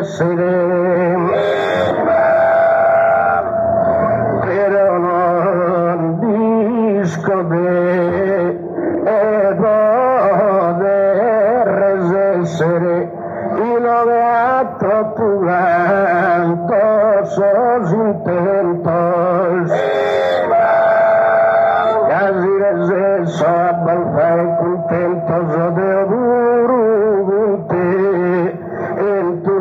essere, però non discode e poder essere y no vea torturantosos intentos. Casi reseso abbalfare contentos de durunte en tu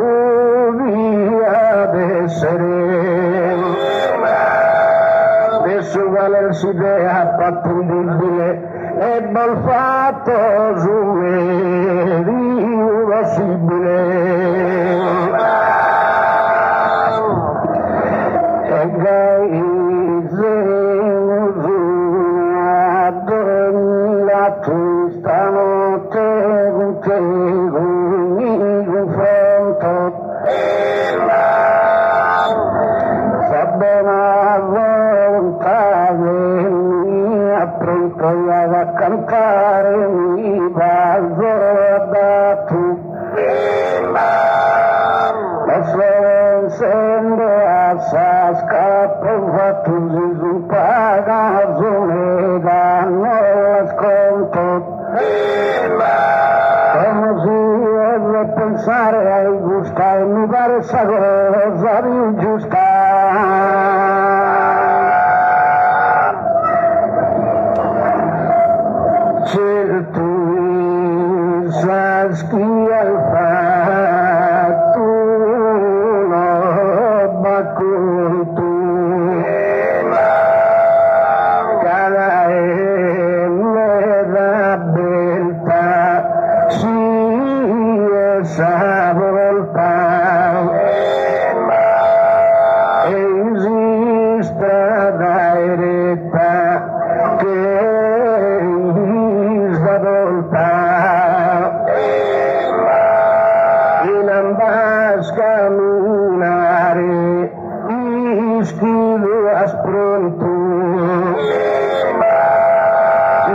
via de essere. De su valersidea patendibile e balfato sumeri possibile. E la tu stanotte con te mi confronto. Fa bene a volontà mia, pronto a cantare mi vaso da tu. La sendo a scappo fatto un pagazo ne danno l'ascolto. Come si deve pensare ai gusta e mi pare sta cosa più giusta. Certo sa schia il fatto no bacconto cada la beltà si esa volta esiste la eretta che camminare ischivo pronto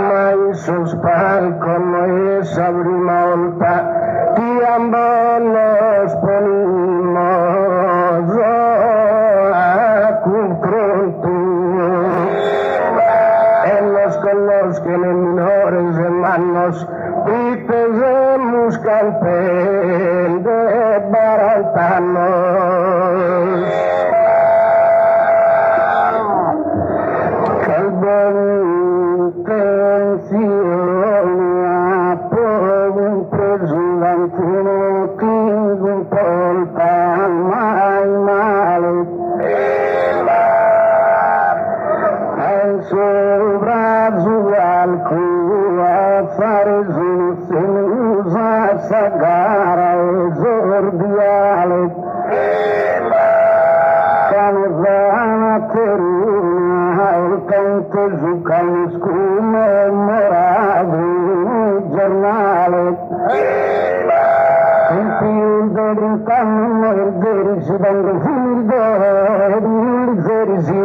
ma il suo spalco non è la prima volta ti ambano sponimos a confronto e los conozcan en menores hermanos y pesemos calpen de barantanos. Calbon tensionia por un presidente no tengo importa mai male. En su brazo alcuna fare se usa sagara esordiale. Canzana teruna il canto giucano scume morado giornale. In più dell'incanno il derisi vengo finito il derisi.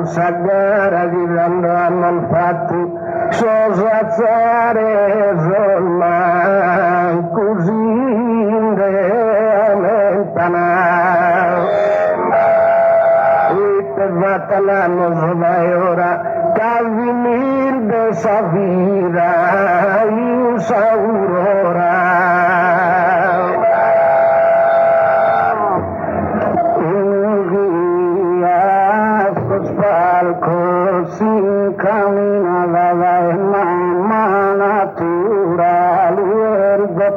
Sagara di grande hanno fatto sosazzare solma così inventana e per fatta l'anno vai ora Casimir de Savira in Saurora sin caminava la mamma natura, l'uergo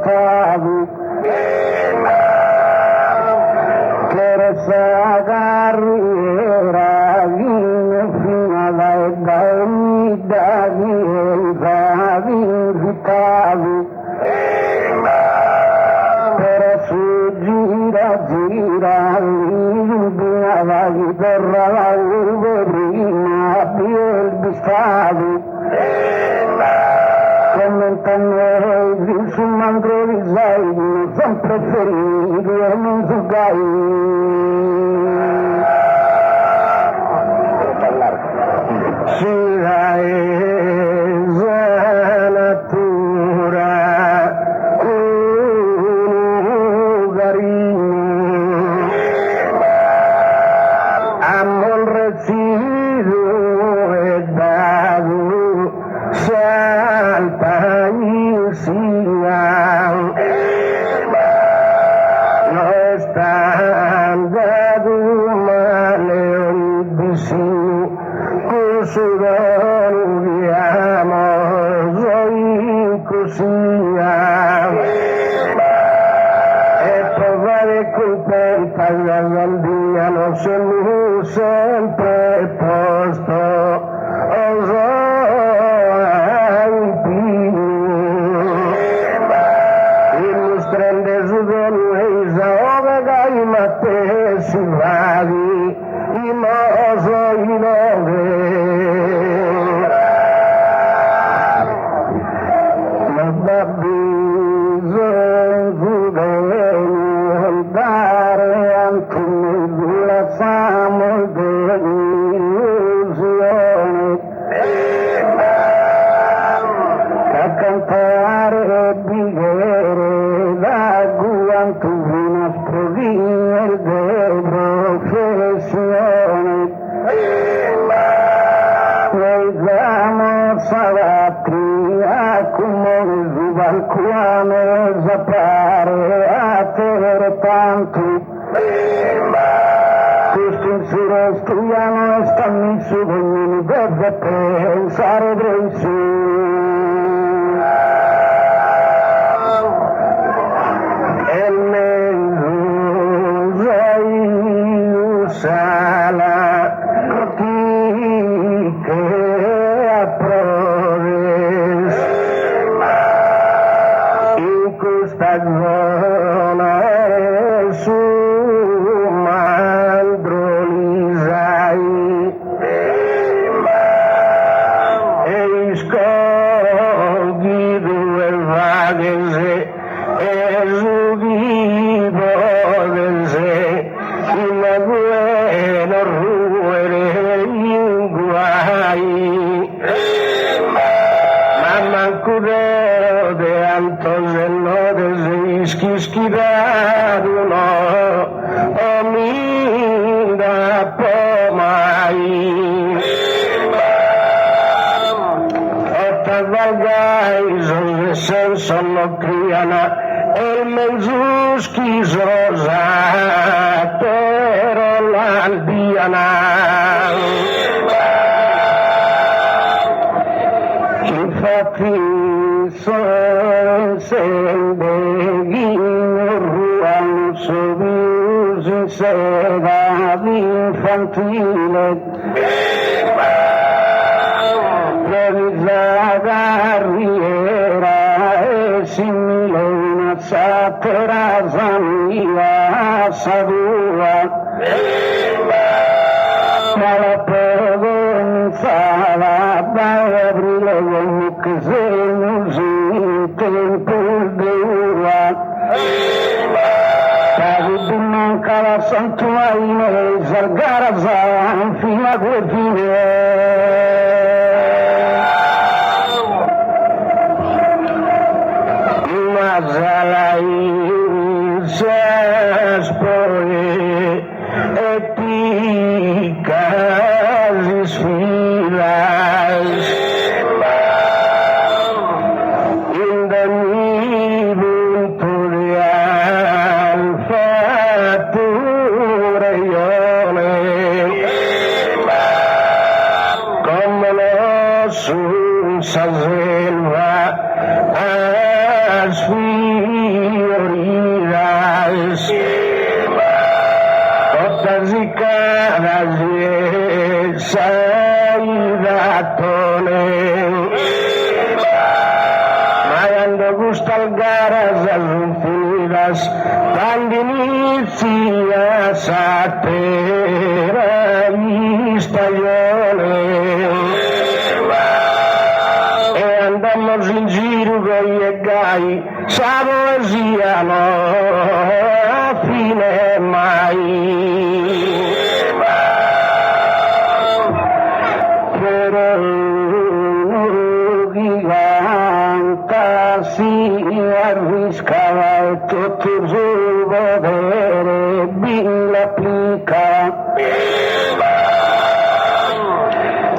invitado para su gira, limpiaba y borraba berrina, piel vistado. Commentando su mandro di zaino, son preferido a non zugai. Sira esa natura, garino, amor recibido e dado, salta y siga, no están dado male vicino, cusudor viamos hoy cosía, esto va de contenta y al día no se me sempre posto. Sivadi i mozo i nove ma babbizo zudeni andare anche la famo dell'illusione a cantare bighere da guantuvino sprovino professione vediamo salatria come zubalcuane zapare a tenere tanto questo insuro studiano e stanno su ognuno deve pensare drensu sala che approves in questa zona su mandrolisai e scogli due vaghese e giudivo dense una buena ruere in guai mamma cureo de altos de isquisquidaduno o minda pomai ottas valgais onde senso no criana el menzuski zosa pero l'albiana infatti son sendeghino ruan subiusi seda infantile realizzata riera e simile una satera mia sadua ma la provenza la aprile che se musi tempo dura quasi manca la santuario zargaraza fino a guardine Zalai sespore eticas esfilas indemni tutorial fatura ione garas infinidas, tan inicias a terra e andamos in giro e gai, sa poesia no fine mai. Si arriscava tutto il suo potere, ben l'applica.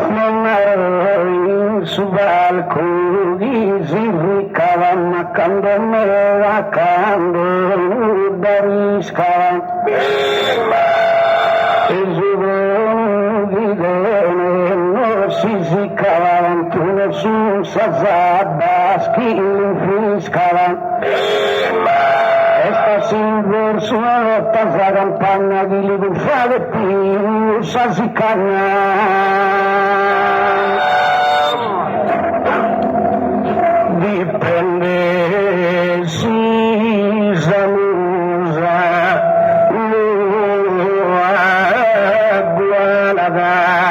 Non ero su balconi, si ricava, ma quando me la cando, da riscava. E su di bene, non si cavavano, tu nessuno sa baschi friscava. Esta sin verso una lotta la campagna di li fare più sa si cagna. Dipende si salusa guarda.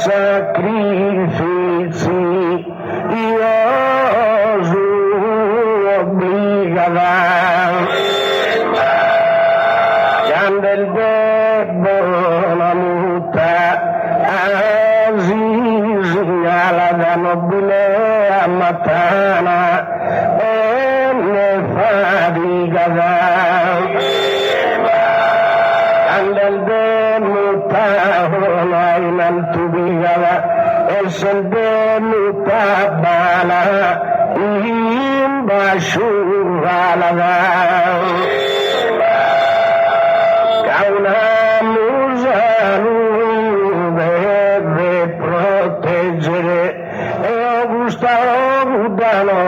Sacrifici io obbligava quando il debbo la muta segnala da nobile a matana e ne fa di gaza quando il demuta in altubigava e se demuta bala in basciuvala cauna musanu deve proteggere e Augusta Gudano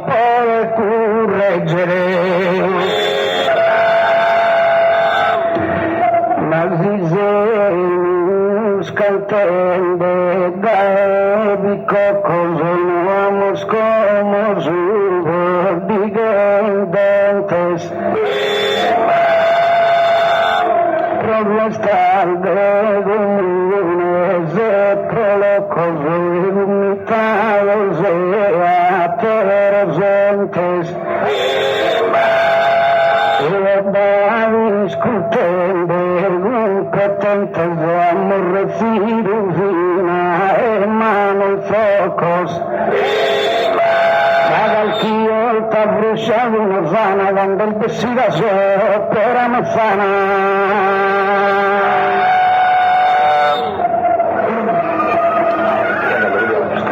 può correggere. Ma cantando Gabi Cocoso vamos como subo digentes Proviestando Gumunes Prolocoso Imitados Aterosentes discutendo potentes de amor recibo vina hermano focos cada el quiolta bruciado una zana donde el vestidazo opera manzana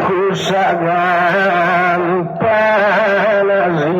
Cusagan Panasi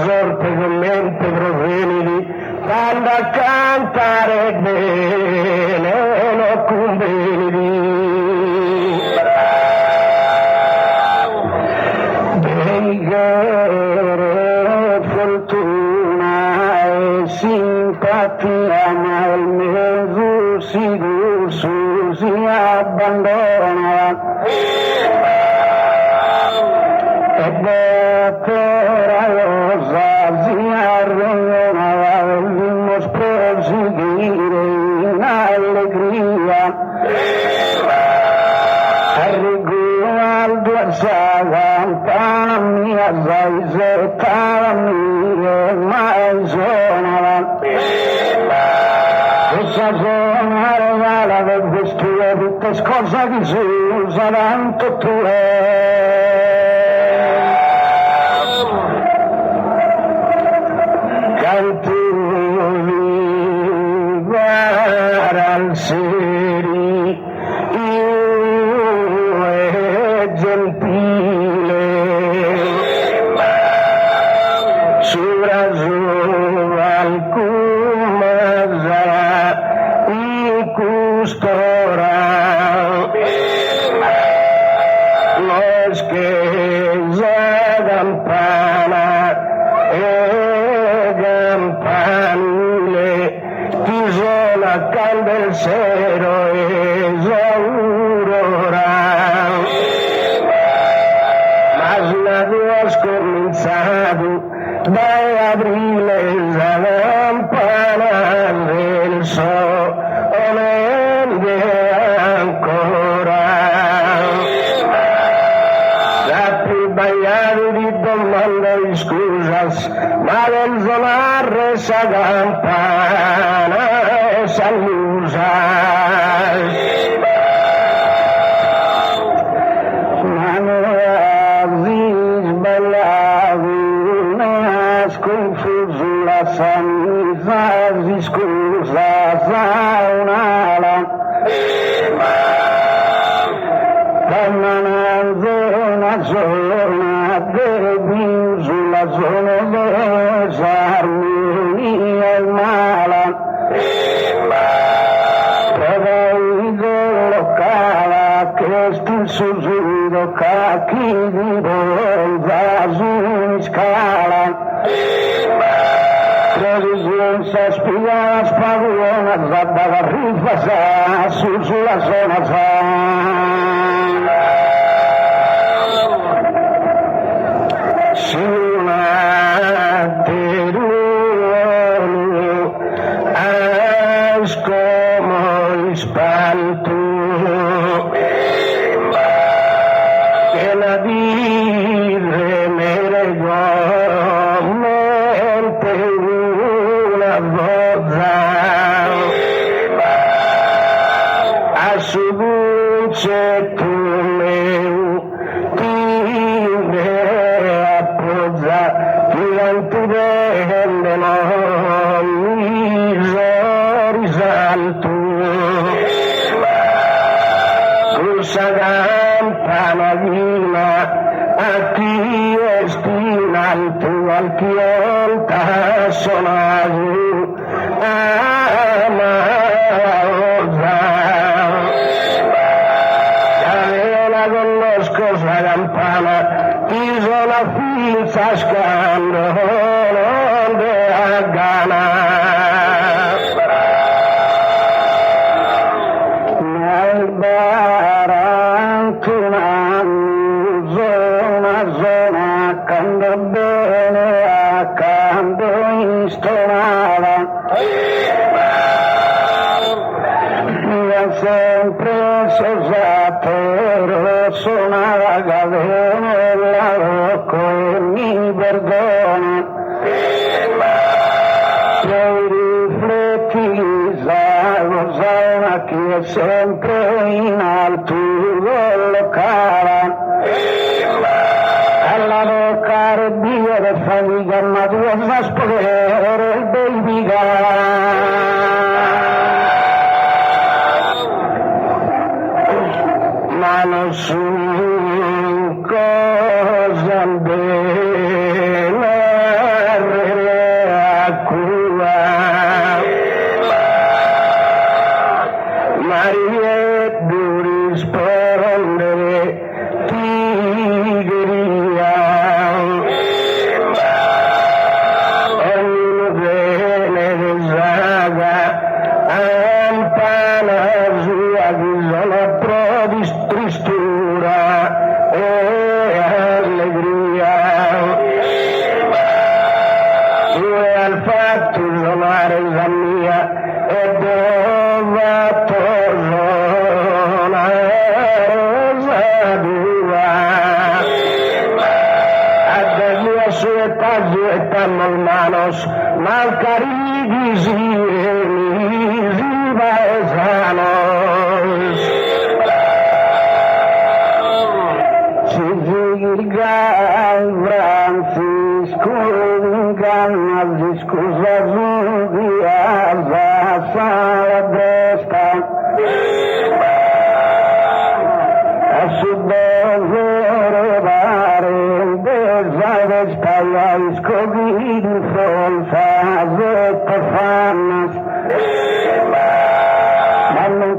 sorpredentemente provenili quando a cantare bene lo conveni benigere fortuna e simpatia ma il mezzo si abbandona e dopo debimos proseguir en alegría. Arriguando a Sagan, minha zaizeta, minha mais zona. es cosa che si usa tanto tu canti al seri io è gentile alcuna sarà in custora lo schesa campana e campanile ti sono accanto il sero esaurora ma sulla tua scominciato dai aprile la campana del sole ancora sappi sbagliato di domande di scusas ma del sonare sa campana s'allusa ma non confuso la sanità si scusa un'ala una zona devi sulla zona dell'armonia e mala poi locale che sti sussurro cacchi di volta su scala Presenza spiegata spavona, zabbava rifasa sulla zona Suna teruolo, ascomo ispantu, che la dire merego. Se tu meu ti appoggia ti antidende non risalto questa campana vina a ti estina al tuo alchienta sonato la campana isola finza scando onde a gana nel barantuna zona cando bene accanto in stonava sempre sosatero suonava gavena rocco e mi perdona poi rifletti Rosana che è sempre in alto locale alla toccare Dio che fa di gamma tua sa spodere il baby ma non su cosa bene a cura Maria duri rispondere tigria ognuno bene desaga ampana sua bisogna tristura e allegria due al fatto suonare la mia e dove torna dura a desio su etamo manos mal carigisi va esanos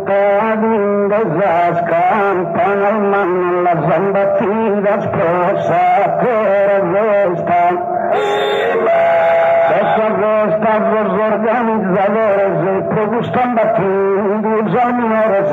campanas, las campanas, manan las batidas prosateras están. Desarrestan los organizadores de gustan batidos amores.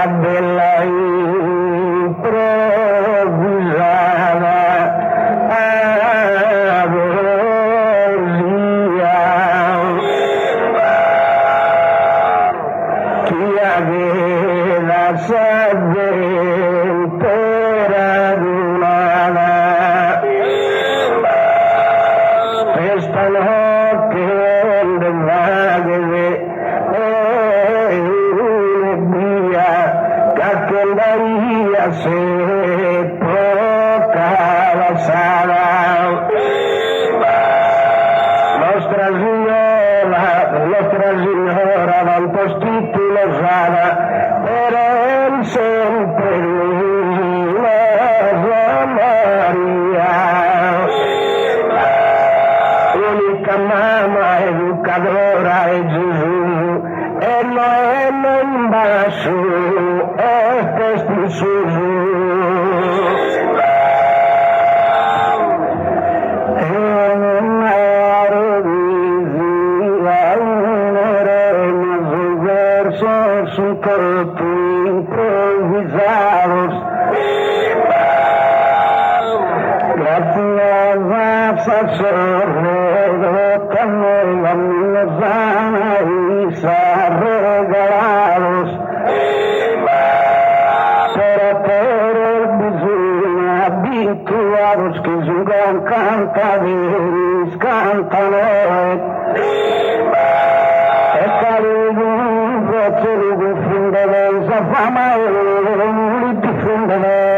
Bella improvvisata habituados que jugam cantaderes, cantanet. E carinho, vocerugo, fundadeis, a fama e li fundadeis.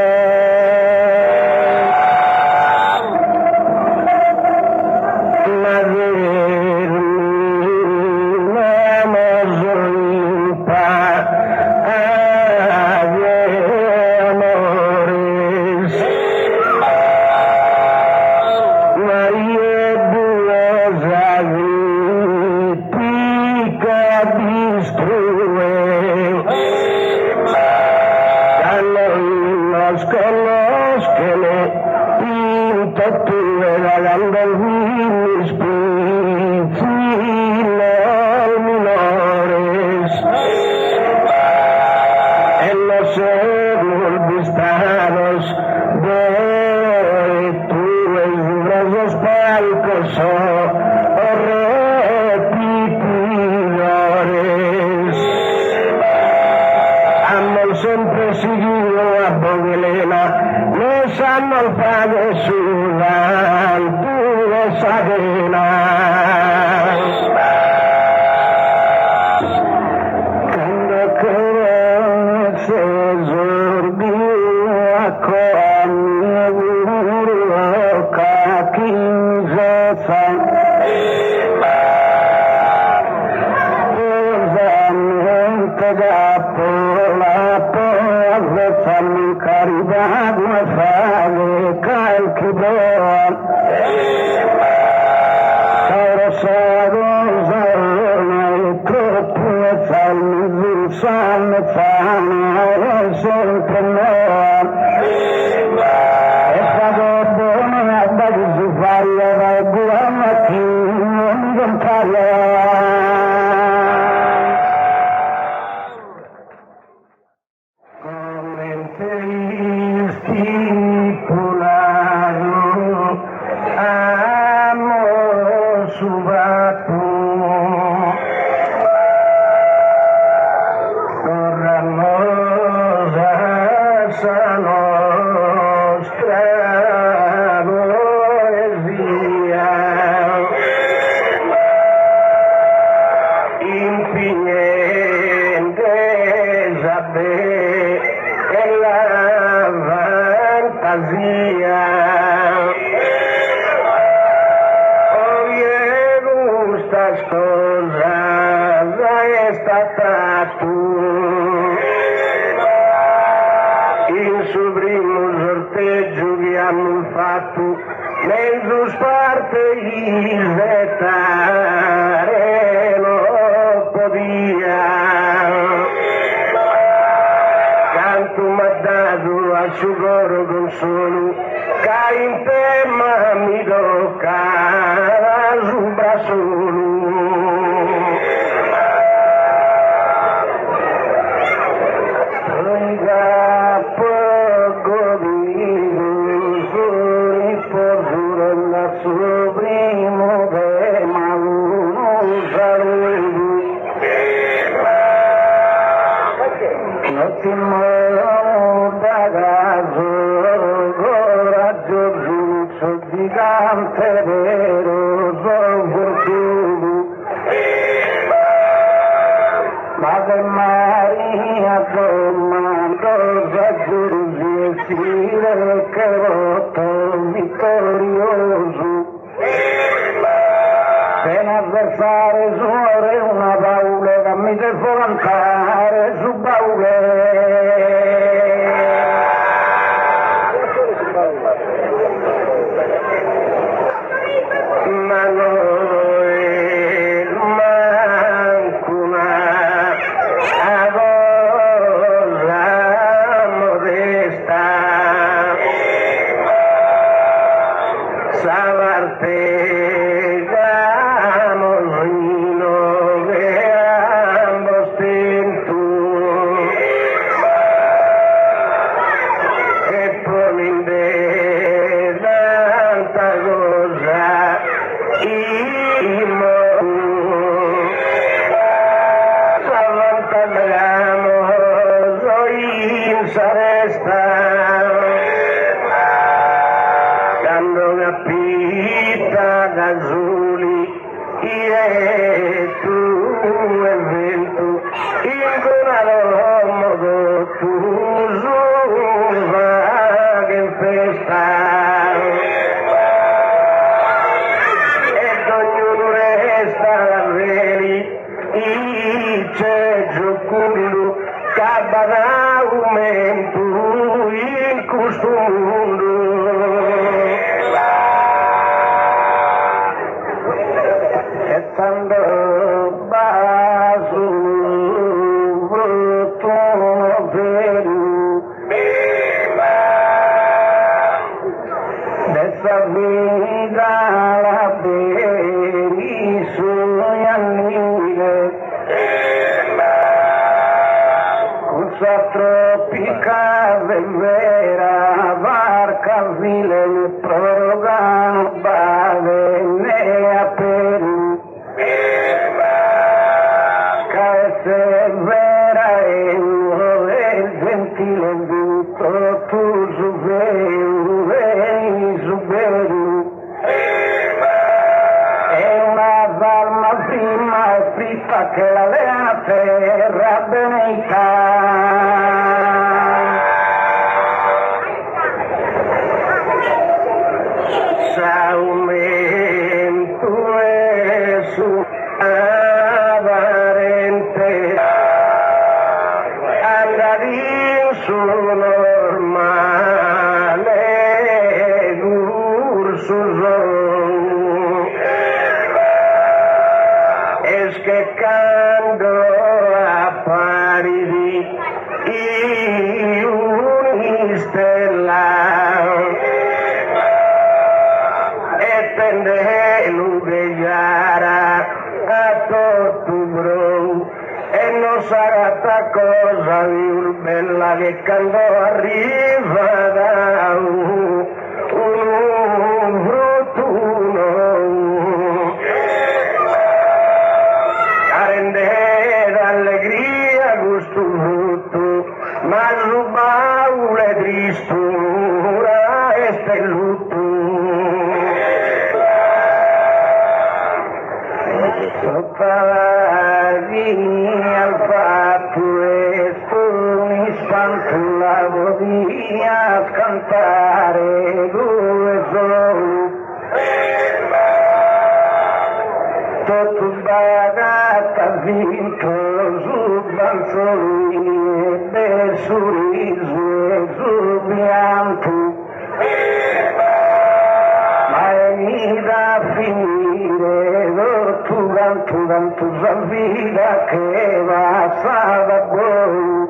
mundo. Estando bajo broto veru de esa vida la veri sognanile cosa tropicale vera barca vile prorogano bave ne aperi severa e gentile vinto tu Zuberu è una salma prima e fritta che la lea terra benita s'aumento e su normale curso es que cuando apparidi un'istella e tende l'ughiara a Tortubro e non sarà sta cosa più bella che quando arriva da un bruttuno a rendere allegria questo brutto ma su baule tristura e stellutto al fatto questo mi spanto la podia cantare due solo tutto bagata vinto sul banzolino e sul riso e sul pianto ma è mi da finire tanto la vita che va da voi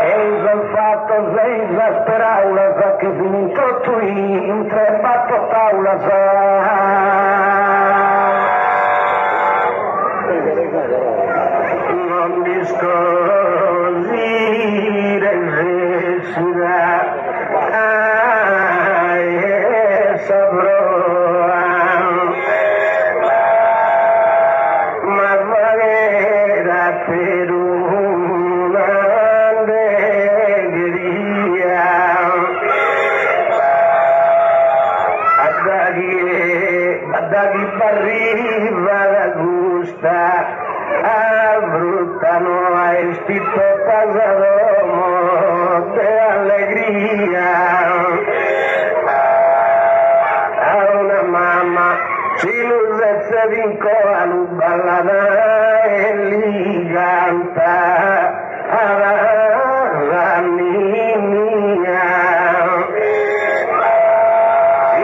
e il fatto senza speraula sa che finito tu in tre batto taula sa non mi scosire se saprò per un'allegria a da chi arriva la gusta a bruttano a stito pasadomo de allegria a una mamma si l'usesse vinco a l'uballada e li canta alla mia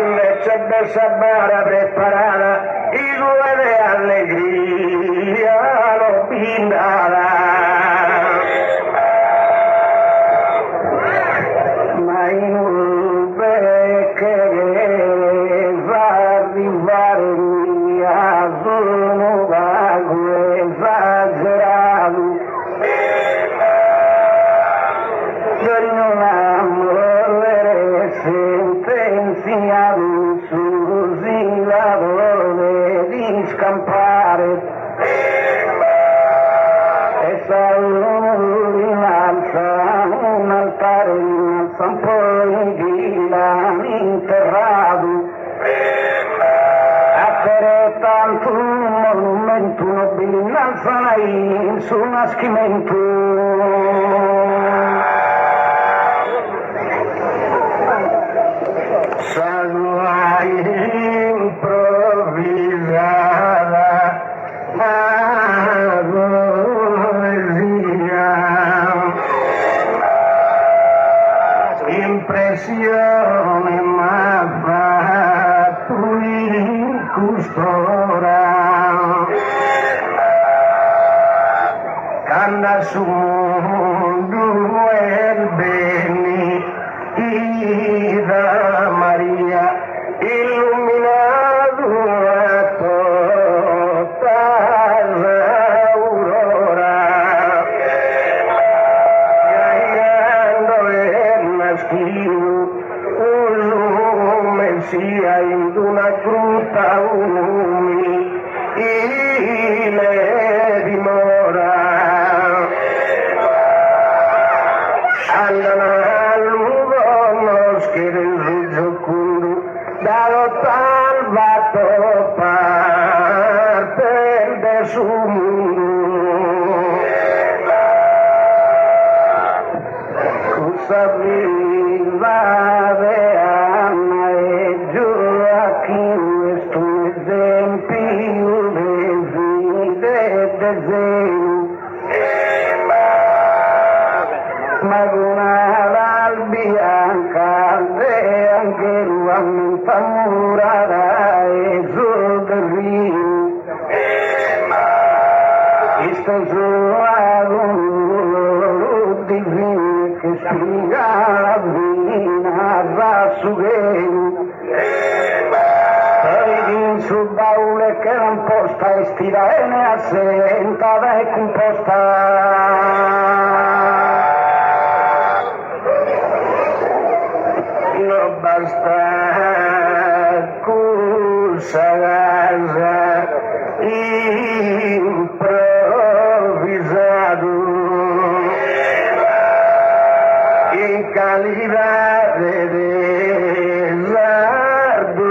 invece de sabara preparata i due de allegria lo pindara ma in un che va arrivare via sono vago esagerato non amore sentenziato sul lavoro di scampare e s'alza un altare innalza un po' di lame interrato a fare tanto un monumento nobile innalza in su naschimento salva improvvisata impressione m'ha fatto il custode canna su mondo e bene Ida Maria illuminato a tutta l'aurora Gaiando il maschio un messia in una frutta umili le dimora Salvato parte de su mundo cosa viva de Ana e Joaquín esto esempio de vida de Maguna bianca de angelo aumenta murada e zodri Esto suado divino che spiega la vina va su Poi in su baule che non posta e stira e ne assenta da composta basta consagrar improvisado em calidade de zardoeta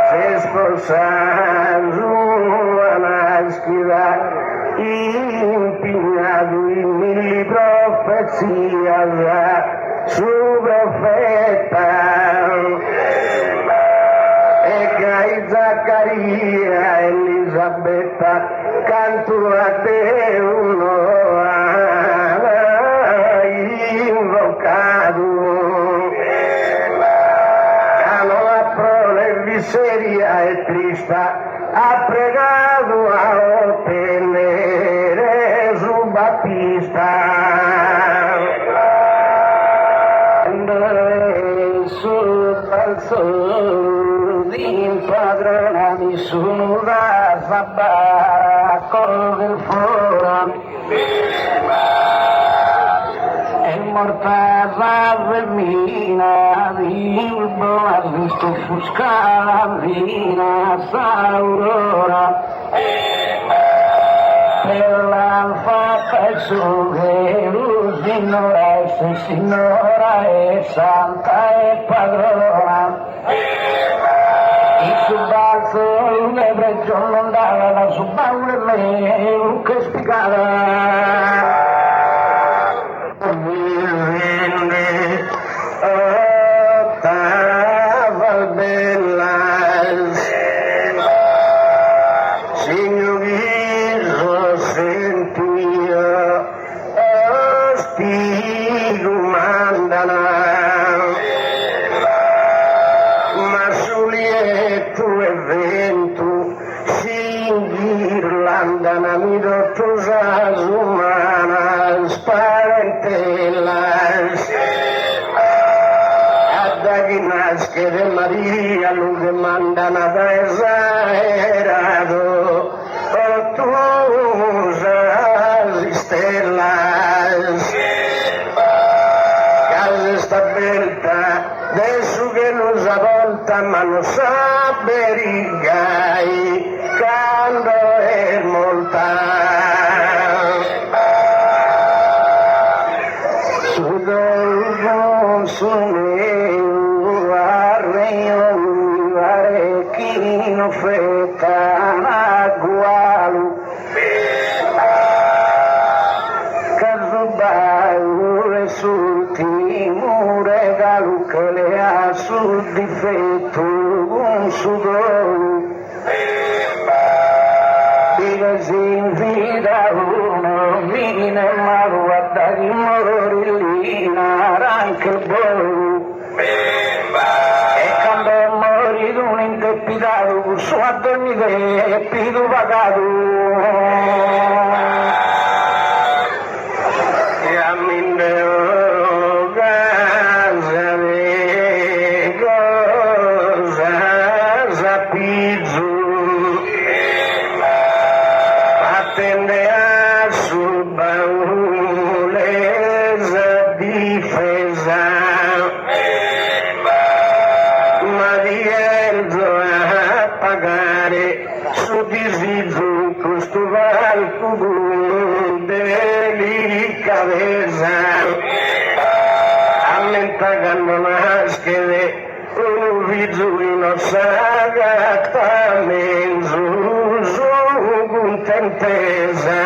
se esforçado a nasquidade empenhado em mil profecias su profeta e que Zacaria Elisabetta canto a Deus invocado cano a prole miseria e trista ha pregado a ottenere su Battista sul balzo di impadronami sulla sabacco del foro e mortata vermina di buona visto fuscala vina s'aurora per l'alfa il suo signora e santa e padrona il subalzo le breccio non dava la subaule me che spiegava ottava bellas signorio sentia ostigo mandana ma sulieto evento singirlanda mi dottosas humanas parentelas adaginas que de María lo demandan a exagerado ottusas estelas casa esta aberta de su que nos avolta ma lo saberigai quando è molta su dolgo soneo arreio arechino feta agualo caso resultimo regalo che le ha sul difetto un sudore vive sin vida uno viene mago a bom. E quando morì un intrepidato, su a dormire e pido vagato. E a mille casa de cosa pizzo. Attende a sul baule difesa. Ma riesco a pagare su disizio questo valco delicatezza. Allentagando maschere un vizzurino sagatamente su contentezza.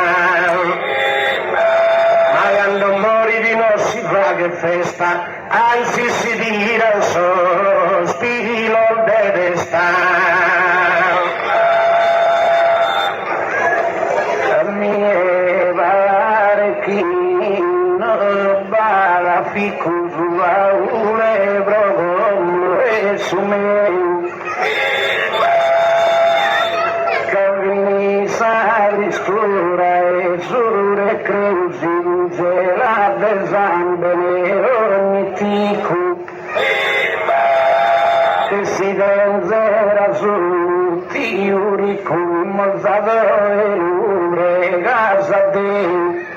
Ma quando mori di non si fa che festa, anzi si tira un sospiro deve stare. Mi pare che non bala fico sulla une provo e su me. Che mi sa riscura e sure creusi gela del zambene ogni tico. Che si denzera su tiuri con mozzato e lure casa de.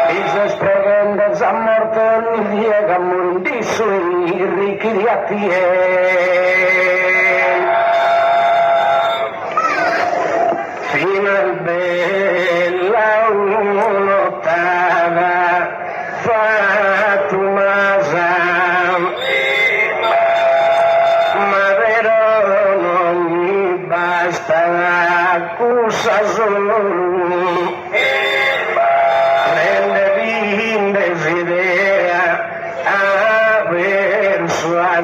Dice spregende za morte mi diega mondi sui ricchi di attie. Fino al bella un'ottava fatumasa. Ma però non mi basta l'accusa solo.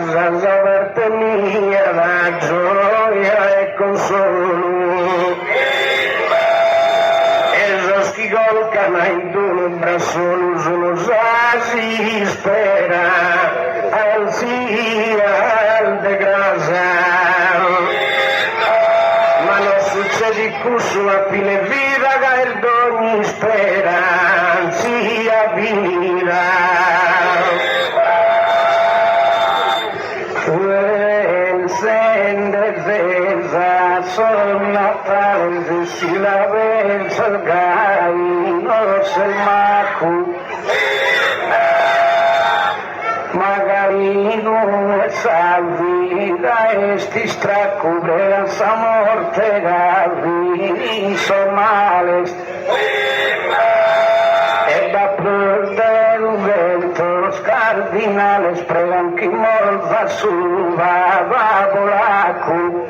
La parte mia da gioia e consolo e zoski golka na indulu brasolu sono si spera anzi al de grasa ma non succede cusso a fine vita che d'ogni speranza avvira. Son Natale si la versa il gai, non se macu. Magari non salvi da esti stracubre sa morte gavi son males. E da perdere un vento scardinales pregan chi morza su va volacu.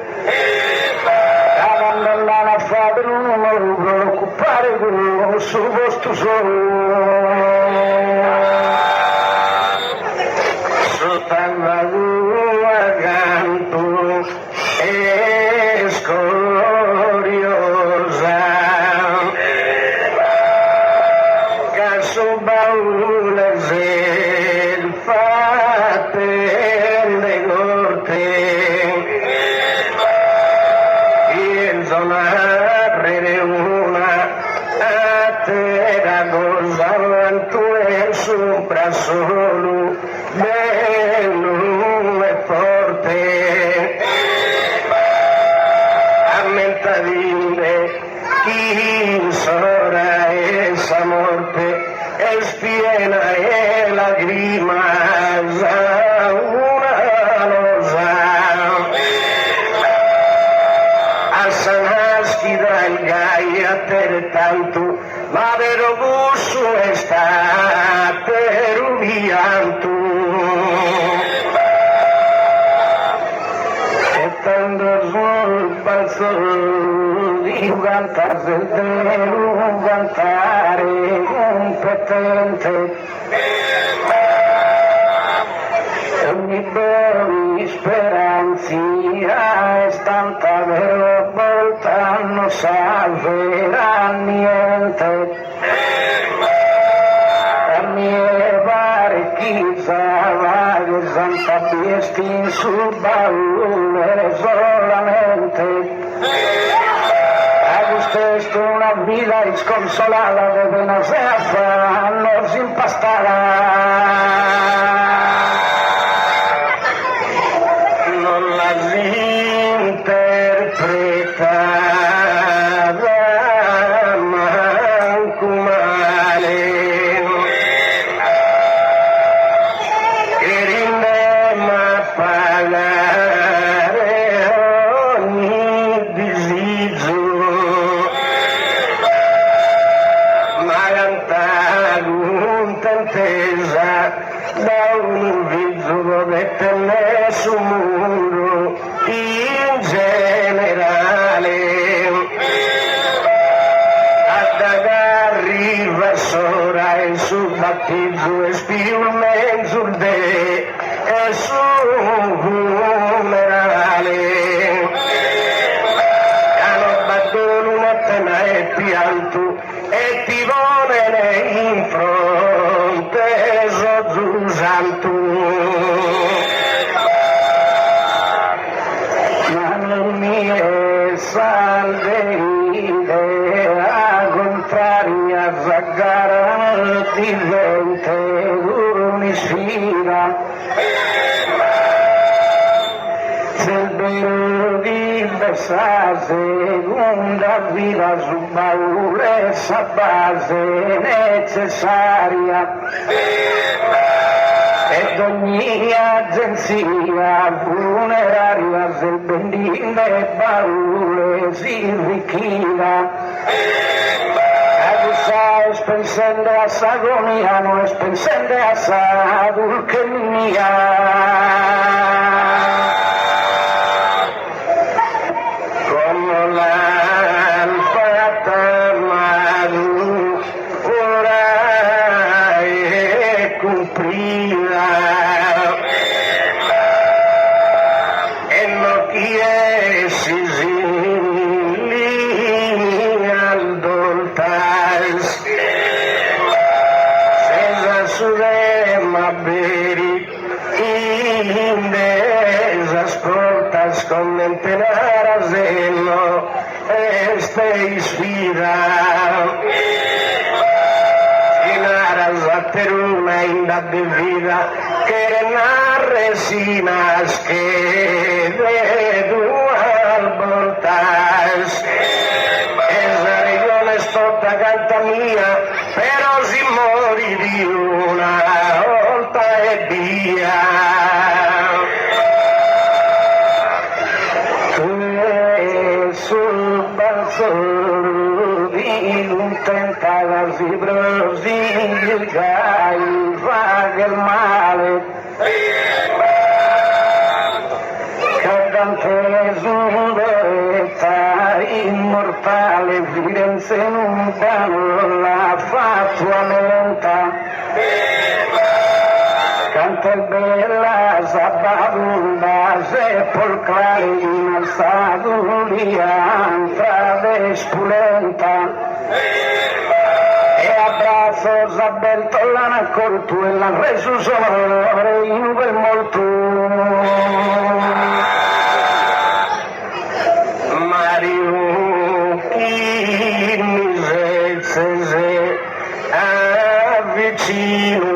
Abbandonare a fare un numero, occupare quello sul vostro solo. Soltanto la tua canto è scoriosa. Caso baule se fate le corte. Narrere una a terra cosa tu è sopra solo bello e forte ammenta dire chi sarà essa morte e spiena e lagrima una losa Sanaschi dal gai a te tanto, ma vero gusto è stato rubianto. E tanto sul balzo di cantare del cantare competente. Ogni buona speranza è stata vero volta non salverà niente. A me pare che in sul baule solamente. A usted una vida desconsolada de buenos afanos impastada. Non las interpreta mancumale. Erinema pagare ogni disagio, ma contentesa da un viso dovette nessun mondo in generale. Ad arriva sora e sul battizzo e spiume sul de e sul funerale. Cano battono una pena e pianto e ti vuole in fronte Gesù Santo. Ma non mi è salve idea contraria zaggara divente un'isfida. Se il vero di besa segunda vida su baule esa base necessaria. Ed ogni agenzia funeraria se bendinde baule si richieda. Es pensando a esa agonía, no es pensando a esa dulquemia. Como lámpara madura y cumplida, en lo que es al doltas. Beri in esas portas con enterar a zelo este isfida inaras a ter una inda de vida que nas resinas que de dual voltas esa regione es tota canta mia però si mori di una volta e via. Sul balzo di un tentadas y brosilica y vaga el male. Cadante zureta immortale Firenze non la fatuamente. Canta el bella zababunda sepolcrale in alzaduria infradespulenta. E abbraccios a Bertolana cortu e la resu sonore in bel molto. Mario chi se avvicino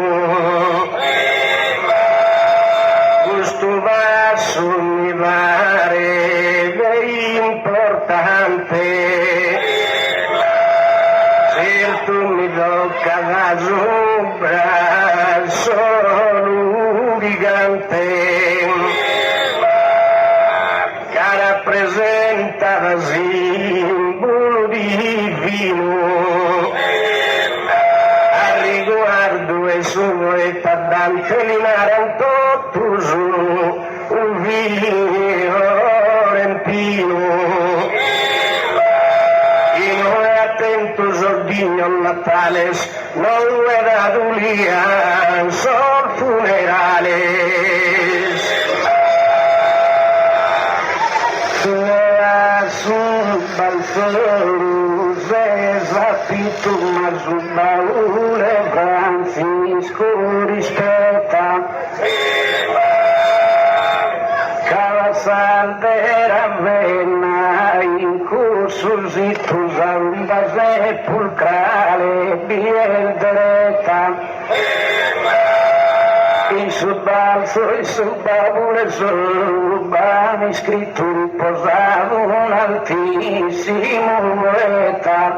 gusto vaso mi pare importante. Tu mi tocca la sombra solo gigante che rappresenta il simbolo divino a riguardo e sono e tardante linare un tutto su un violentino. Sordigno natales, no era dulian, son funerales. Su balzoro, zapito, ma su baule, Francisco rispetta. bien derecha. In su balzo e su babule sono scritto riposato un altissimo poeta.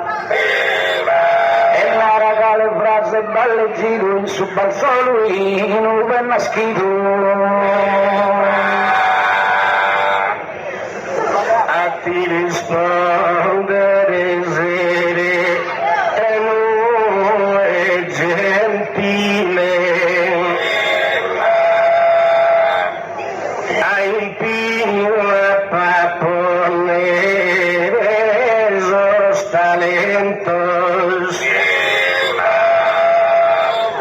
E la raga le frasi balle giro in su balzo lui non venne scritto. A ti rispondere sere e non è gentile. Hay pila para poner esos talentos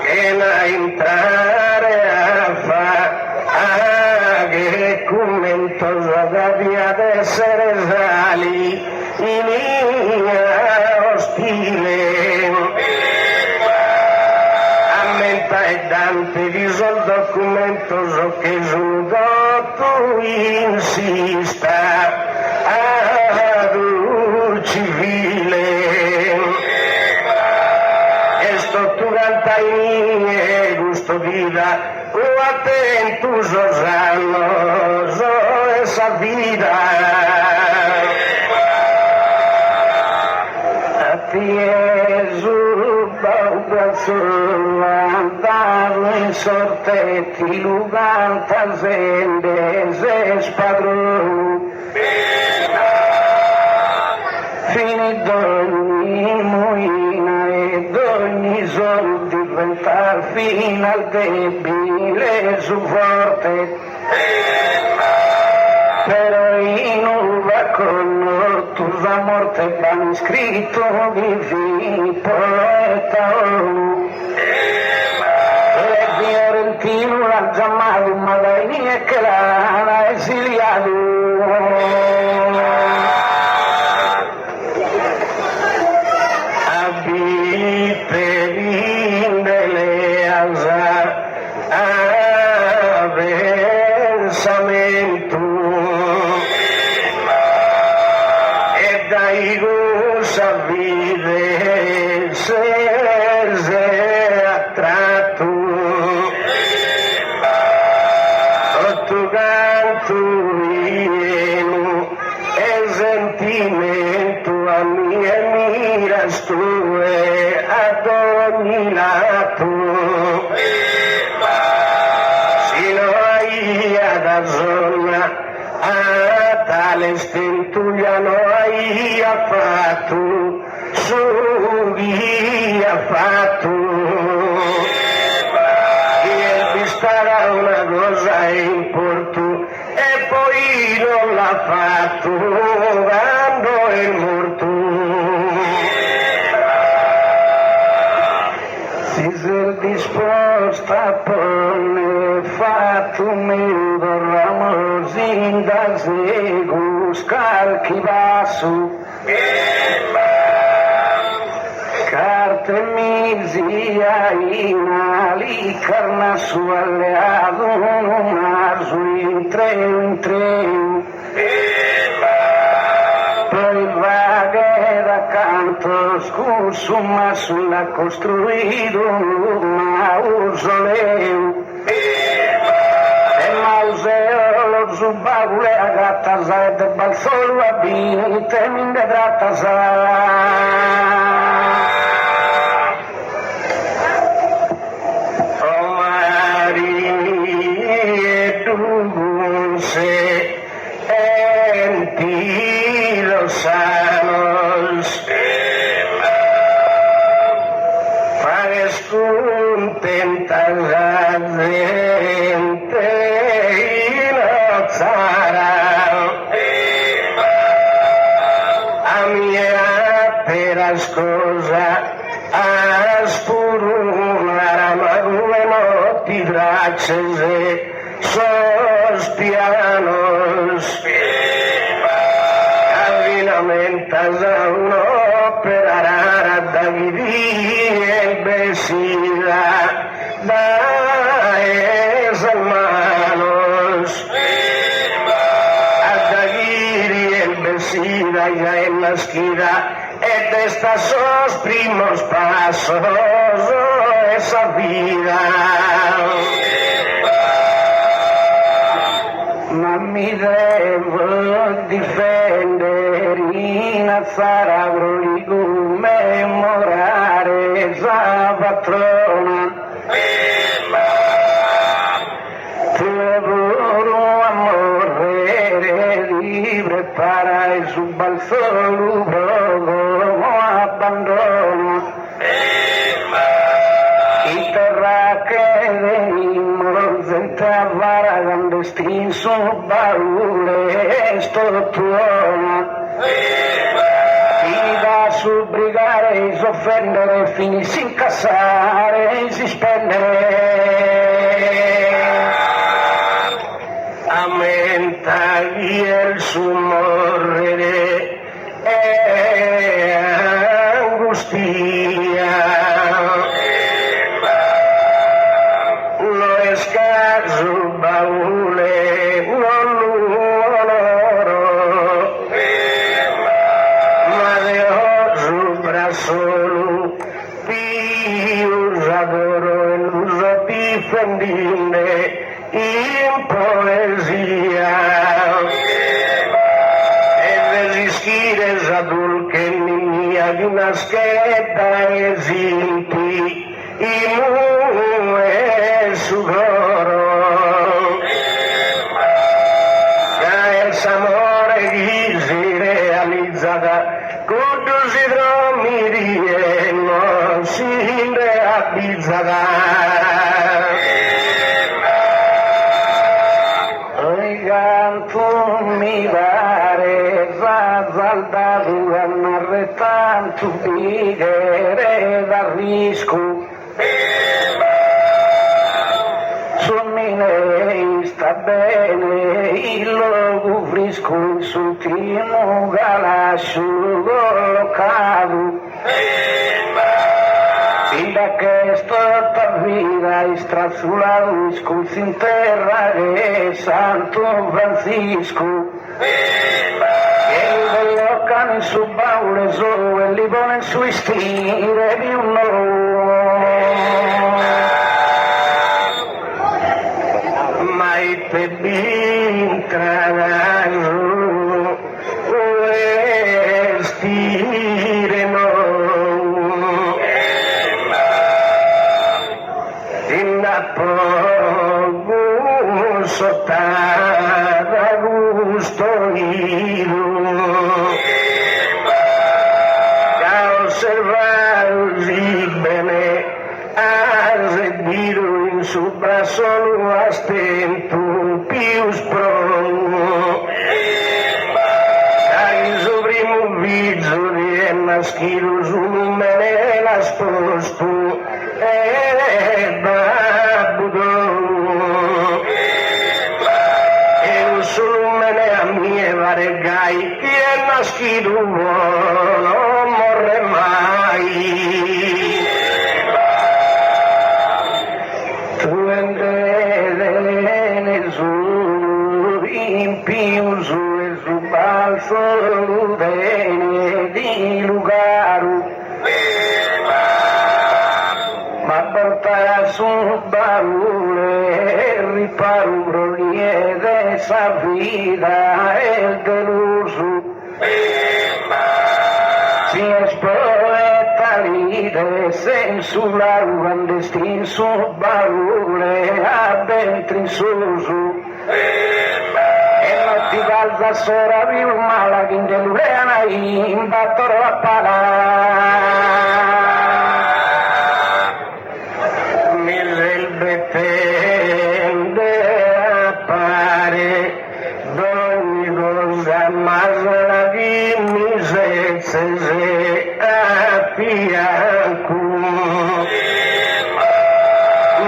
que la entrare a que comentos había de ser sali y niña hostile. Aumenta e Dante visò il documento so che giudo insista ad un civile. Esto durante i gusto vida o atentos os anos o esa vida. A Gesù andavo in sortetti, luganta zende, spadroni. Finito ogni moina ed ogni sol diventar fino al debile su forte. Però in uva con tu la morte van scritto vivi poeta e Fiorentino l'ha chiamato ma lei è che l'ha esiliato. Abite vindele a pensamento e dai gusa vide se attratto tu canto vieno e sentimento a mia miras tue ad ogni lato sino a da zona a tale stentuia no hai affatto su via fatto e starà una cosa in porto e poi non l'ha fatto quando è morto. Si sei disposta a porne fatto meu ramos inda se buscar que vaso carte mizia inali carna su alleado un marzo in treu poi vaga da canto scuso ma sulla costruito un mausoleo e mauseo lo zubavule a gatta sa de balsolo abite minde gratta sa. Sanos pagues contenta la gente y no sarà a mia per scusa as purunara madue notti braccese sos pianos mentas a un'opera rara da vivere besida da esas manos a Dagiri el besida ya en la esquina estos primos pasos de esa vida. Mami devo difendere in Azzara Broligu memorare esa patrona. Tuvo amore libre para su balzo luego abandono. Y terra que venimos de Tavara clandestin su baule stortuona. Y da su brigare y offendere fini sin casare e si spendere. Aumenta y el su morrere angustia. No es caso baule, no l'oro, ma de su brazo pius adoro el uso difendinde in poesia. E resistires adul che mia di una scheda esinti in su loro. Il amore che si realizza con si dromi e non si realizza. Mi pare saldato a narre tanto bigere da risco. Sommi sta bene il logo frisco il suttino galascio collocato. Fin da che sta vita strazzulato discorsi in terra che Santo Francisco. E lo cane in su baule solo e li pone in su stile di un mai per intrano stile no in appoggio sottata gusto io da osservarsi bene a seguire in su solo a stento più sprono dai su primo viso di maschilo su me la sposto e babbudo e solo me ne a mie varegai che maschilo non morre mai. Tu endere su in più su e su balzo bene di lugaru ma porta su baule riparo broliere sa vida e deluso si espoeta lide sensular clandestin su baule a bentrinsoso e non ti calza sora più mala che in deluleana in battoro a pala tende appare d'ogni cosa ma la di misenza se a fianco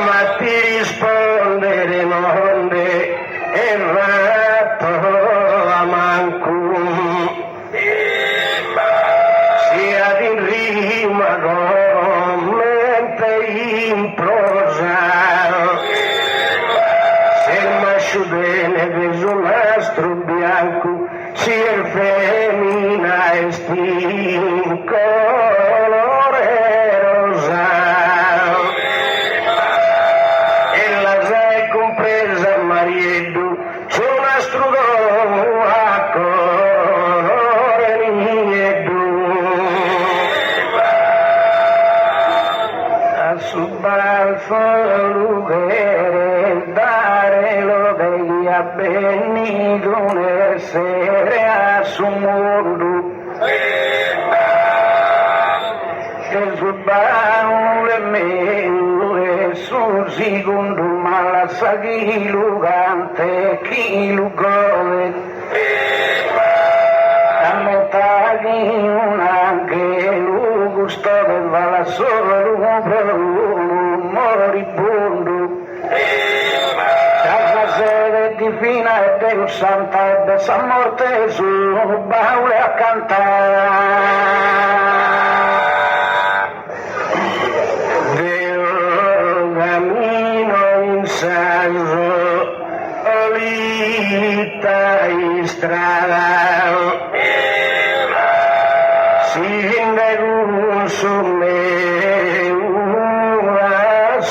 ma ti rispondere non e ratto a manco sia di rima mente in prosa se il mascio bene preso nastro bianco si è femmina e stinco subbalzo lugere, dare lo degli abbenni d'un essere a su mondo. E subbaule me, su secondo malassa chi lugante, chi lugove. A metà di un angelo gusto del vala solo per un moribondo. Casa sede divina e Deus santa e de San Morte su baule a cantare. Del camino in saggio, olita in strada. Sindagun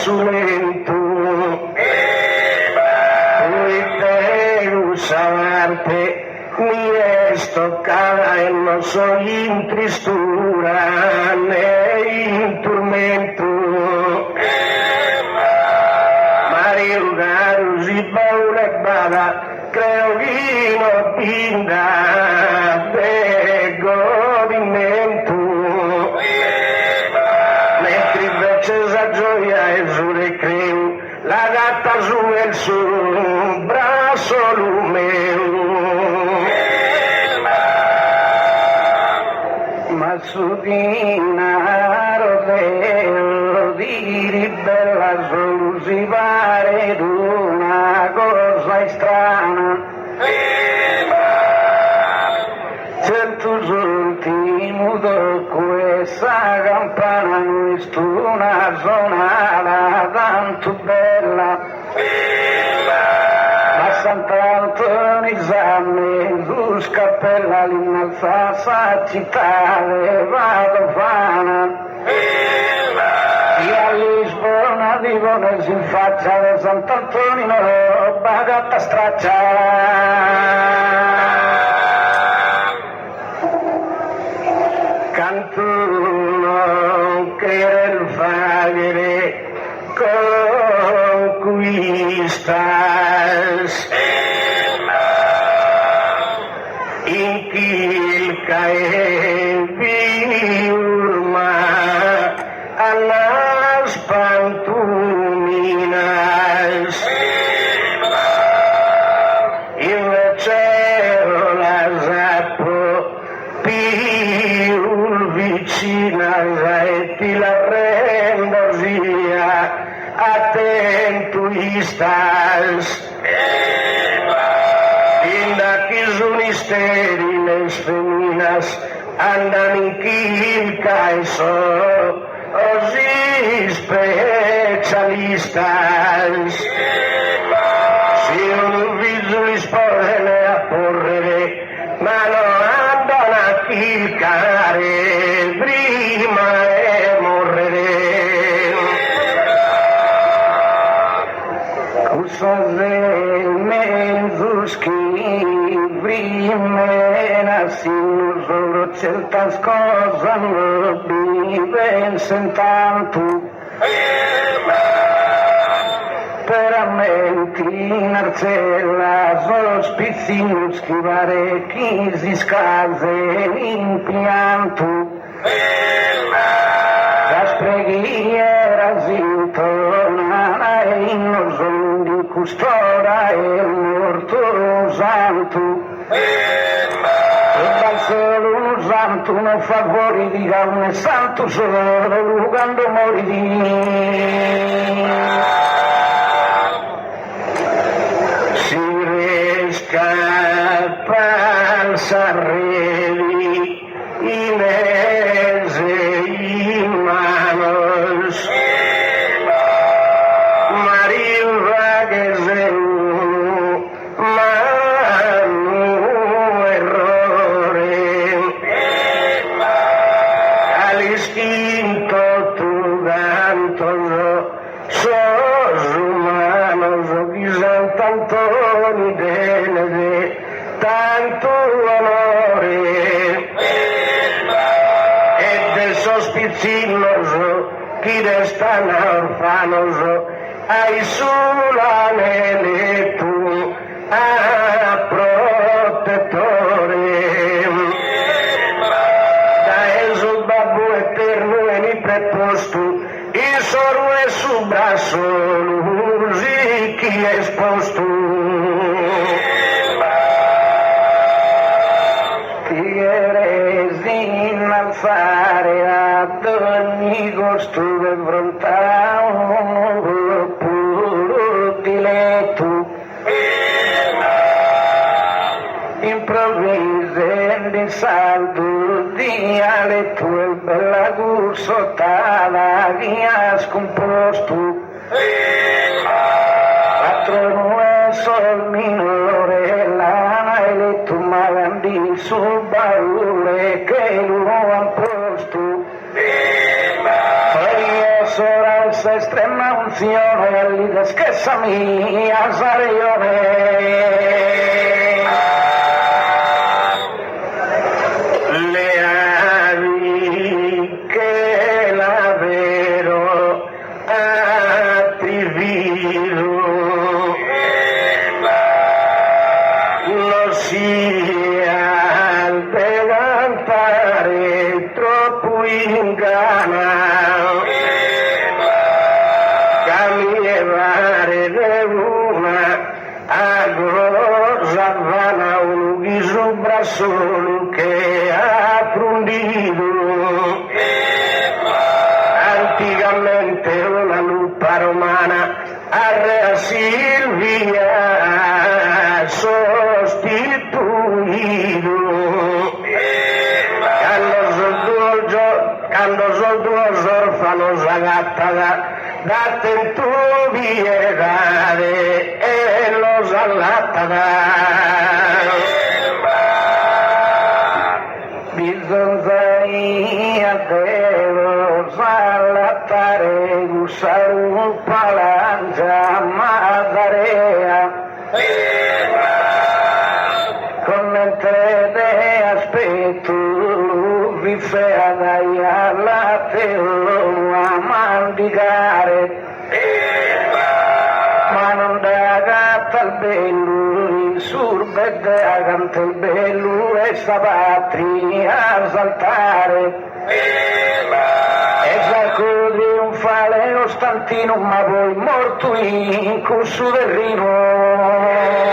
sulentu Uiteru salarte mi estocada en no soy in tristura ne in tormento Mario Garus y Paula Bada creo vino pinda de godimento mentre invece la gioia e su recreo la gatta su il suo braccio lumeo ma su dinaro vero di ribella si pare d'una cosa strana certos ultimo questa campana in una zona tanto bella ma Sant'Antonio su scappella l'innalzata città vado fana e a Lisbona vivono si faccia di Sant'Antonio bagatta straccia cantuno che il fagere conquistas in qu'il cae viurma a las pantuminas invece la zappo più vicina e ti la rendo via attento istas inda que son estériles feminas andan in quilca e so os specialistas si un viso li sporre a porrere ma non andano a chilcare prima e morrere cos'è mezzo prima sin solo certas cosas no viven tanto veramente Marcella los piccini schivare chi si scase in pianto la preghiera si intorna e in nosolo di custora e morto santo dal solo un santo non favori di un santo solo quando morì scappa s'arrevi inese in manos Maria che se manu errore all'istinto tu canto sos humanos di Sant'Antonio de tanto onore e de sospicinoso chi restan orfanos, ai sulanele tu a protettore. Da eso babbo eterno e ni preposto, il soro e su brazo, l'usi chi è esposto. Fare ad ogni costume fronta un puro diletto improvvise di saldo dialetto e bella curso tava via scomposto patrono e sol minore lana e letto magandi sul baule che l'uomo posto poi io sorella estrema unzione lì schessa mia le avi che la vero attrivido lo sia al levantare troppo ingana cambiare de una agrosa vana un viso brazo che ha prundido anticamente una lupa romana a Re Silvia sostituido quando son dos orfanos agatada date tu viedade e los alatada bisogna devo salatare usare un palangia madarea commentate aspetto vi fai alla teo a mandicare ma non da gatta al bello il surbette accanto il bello e sta patria a saltare e sacudi un fale ostantino ma poi morto in corso del Rino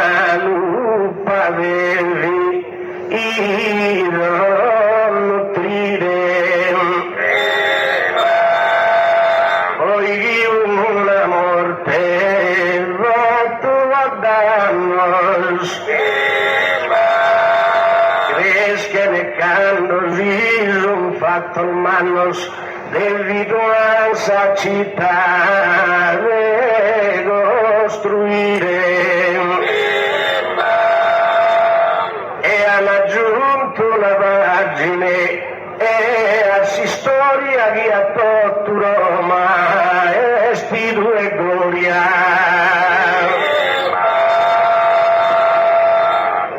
salupa bevi y nutrire hoy un amor perroto a darnos crees que necando hizo un fatto manos debido a esa città de costruire e hanno aggiunto la pagine e a si storia che a tutto Roma e spirito e gloria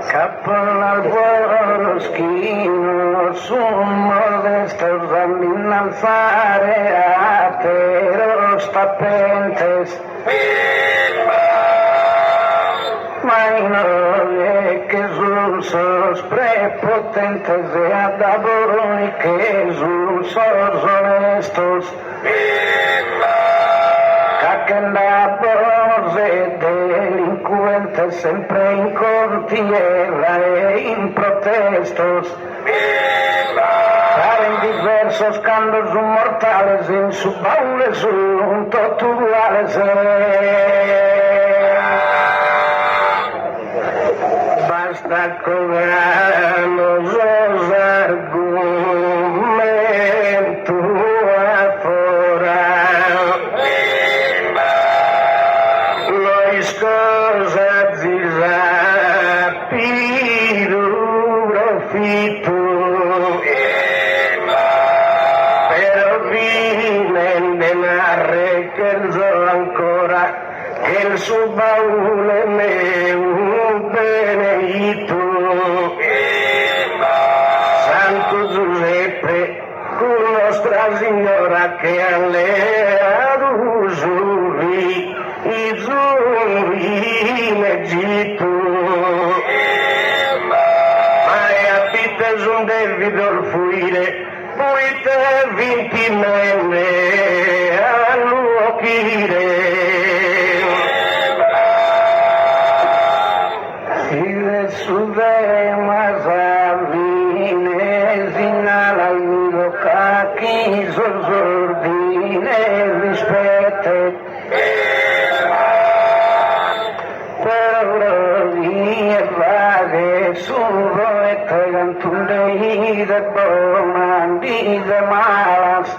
cappella al boroschino su modesto zammin alzare a teros tapentes Maino que sus prepotentes de adaboro y que sus honestos caquen la voz de delincuentes siempre en cortierra e improtestos saben diversos candos mortales en su baule son torturales basta cobrarnos los argumentos afuera ancora che il suo baule è un benedito. Santo Giuseppe, con Nostra Signora che all'era usuvi i giuri in Egitto. Ma è abita su un devidor fuire, poi te vinti mene all'uochire. Ire su dema savine, sinala il cacchi sordine rispette. Però vie vaghe solo e te cantulle de bomandi de malas.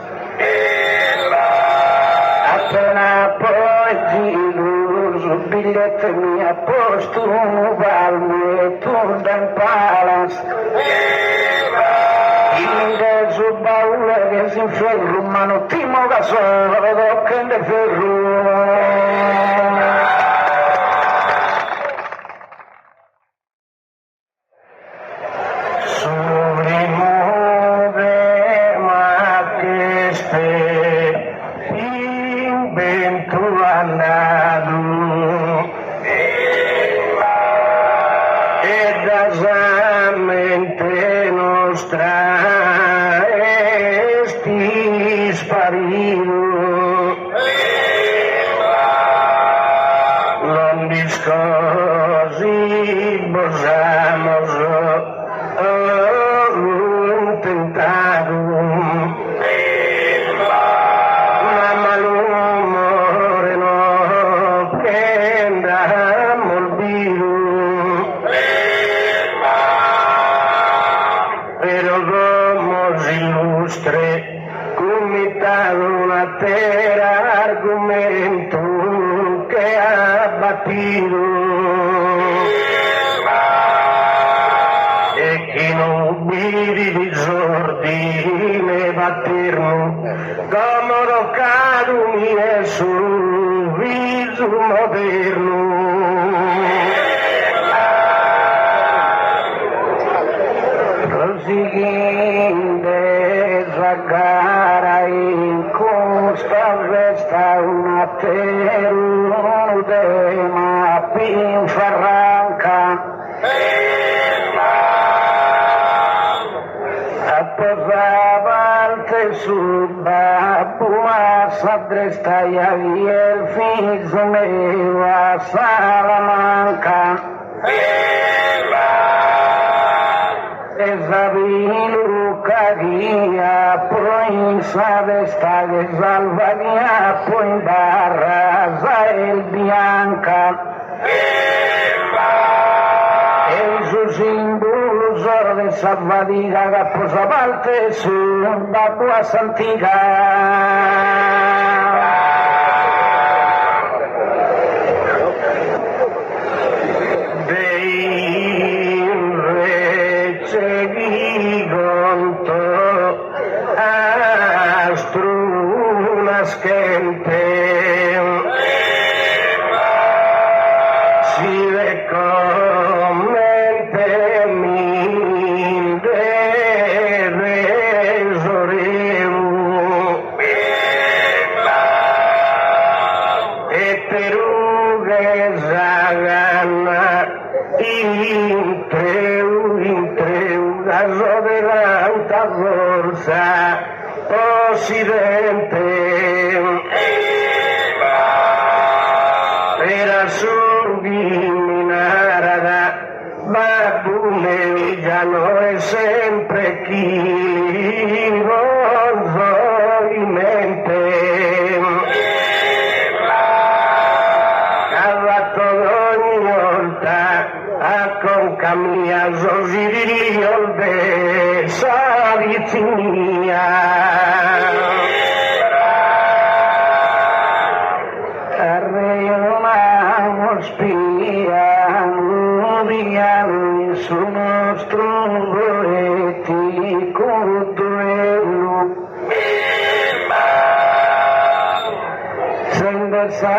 Appena poi giro su biglietto mi ha posto un valme tu dan palas. In del suo baule che si inferro, ma non timo da solo, vedo che ne ferro. Sadrestaya y el fijo me va a Salamanca. Esa viluca guía, provincia de esta de Salvania, pues barra el Bianca. En su símbolo de Salvadiga, Gaposabarte, su Papua Santiga. Spia, su nostro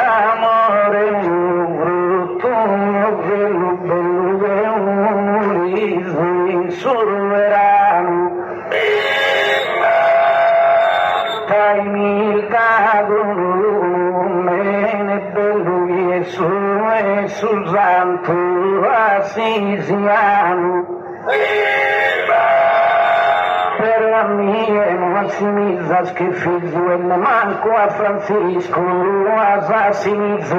amore brutto, bello un riso sul verano. Stai me bello Gesù santo assisiano. Per la mia massimizza che figlio e ne manco a Francisco assassinizzo.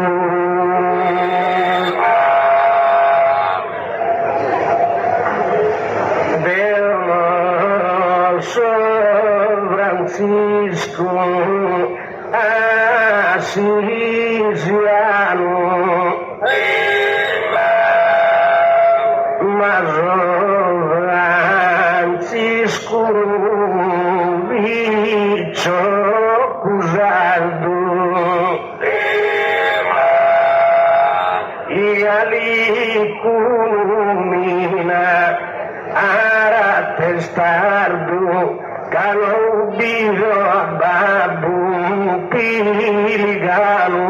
Francisco assisiano, ma Francisco Viccio Cusardo e ali culmina ara testardo Kalau bizo babu piligano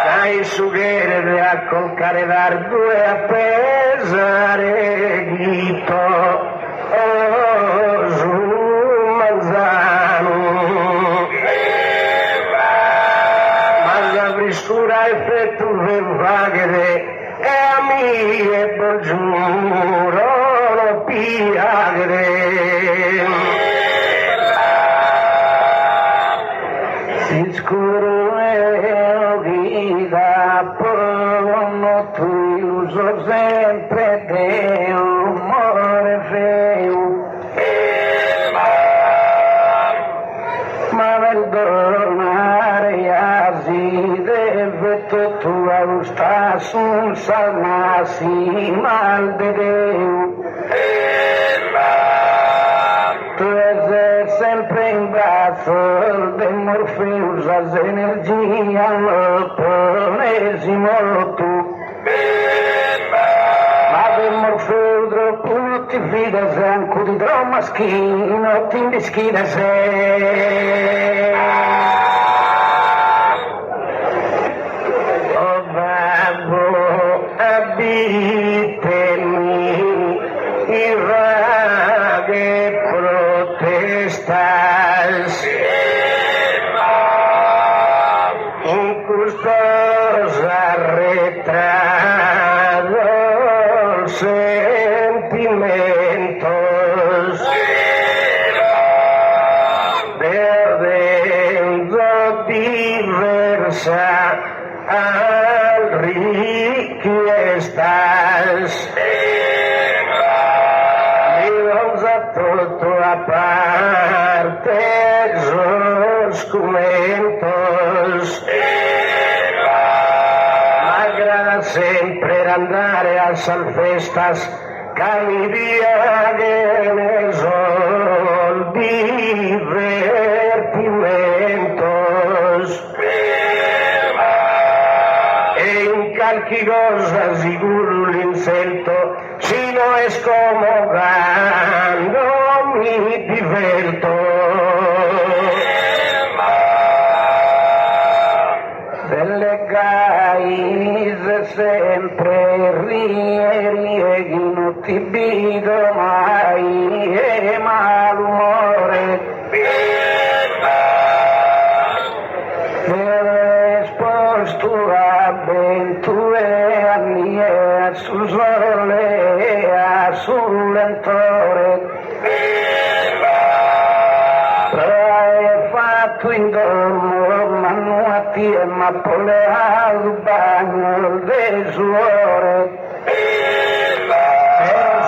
Sai sughere a colcare dardo e a pesare ghito su manzano Ma la briscura effetto vaghere e a mie giuro piagre si scuro e vida porno tu uso sempre Deo amore feo ma perdonare asi deve tu sta sul salmasi mal de Deo. Tu eres sempre in braccio de Morpheus, as energia lo ponesimo tu. Ma de Morpheus dopo ti fida se anche di maschino ti indischida se. Oh babbo, abitemi in vaghe protestas in custosa retrasos sentimentos perdendo diversa al richiestas tutto a parte los comentos m'aggrada sempre andare a salfestas cani via sol divertimentos e in calchi cosa sicuro l'inselto si no es como cuando mi diverto delle gaise sempre rieghi non ti vedo mai e malumore esposto avventure mie sul sole sull'entore hai fatto in dormo manuati e mappole al bagno del suore e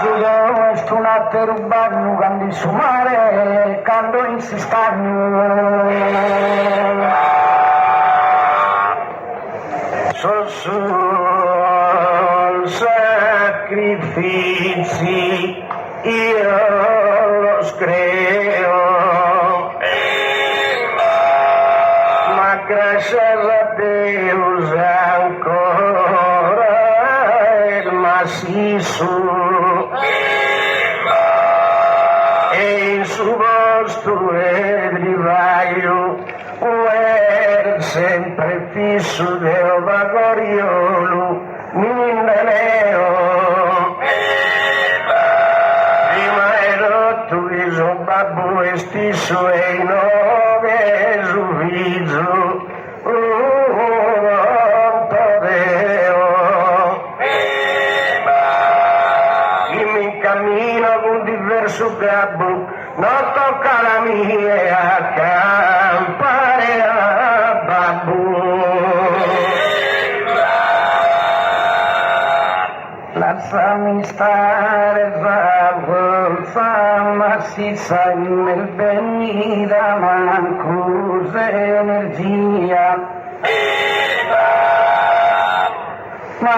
sudore stunate rubagno quando in su mare quando in si stagno sol sacrifici io los creo ma gracias a Deus ancora el macizo e in su vostro edrivaio sempre fisso de Bagoriolo, Mindaneo. Prima ero tu iso babbo e stisso e nove giuvizo, con diverso gabbo, non tocca la mia accampare a babbo. Lasciami stare, fa massiccia nel venire, manco energia. Ma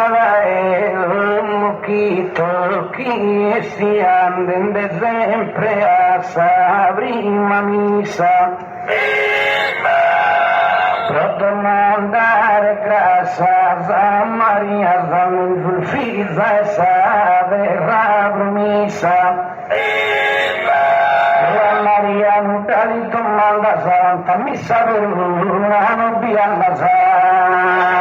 un poquito que si anden de sempre a sa prima misa. Pronto mandare gracias a Maria, dame sulfiza esa verra promisa. La Maria non talito manda santa misa per una non bianca santa.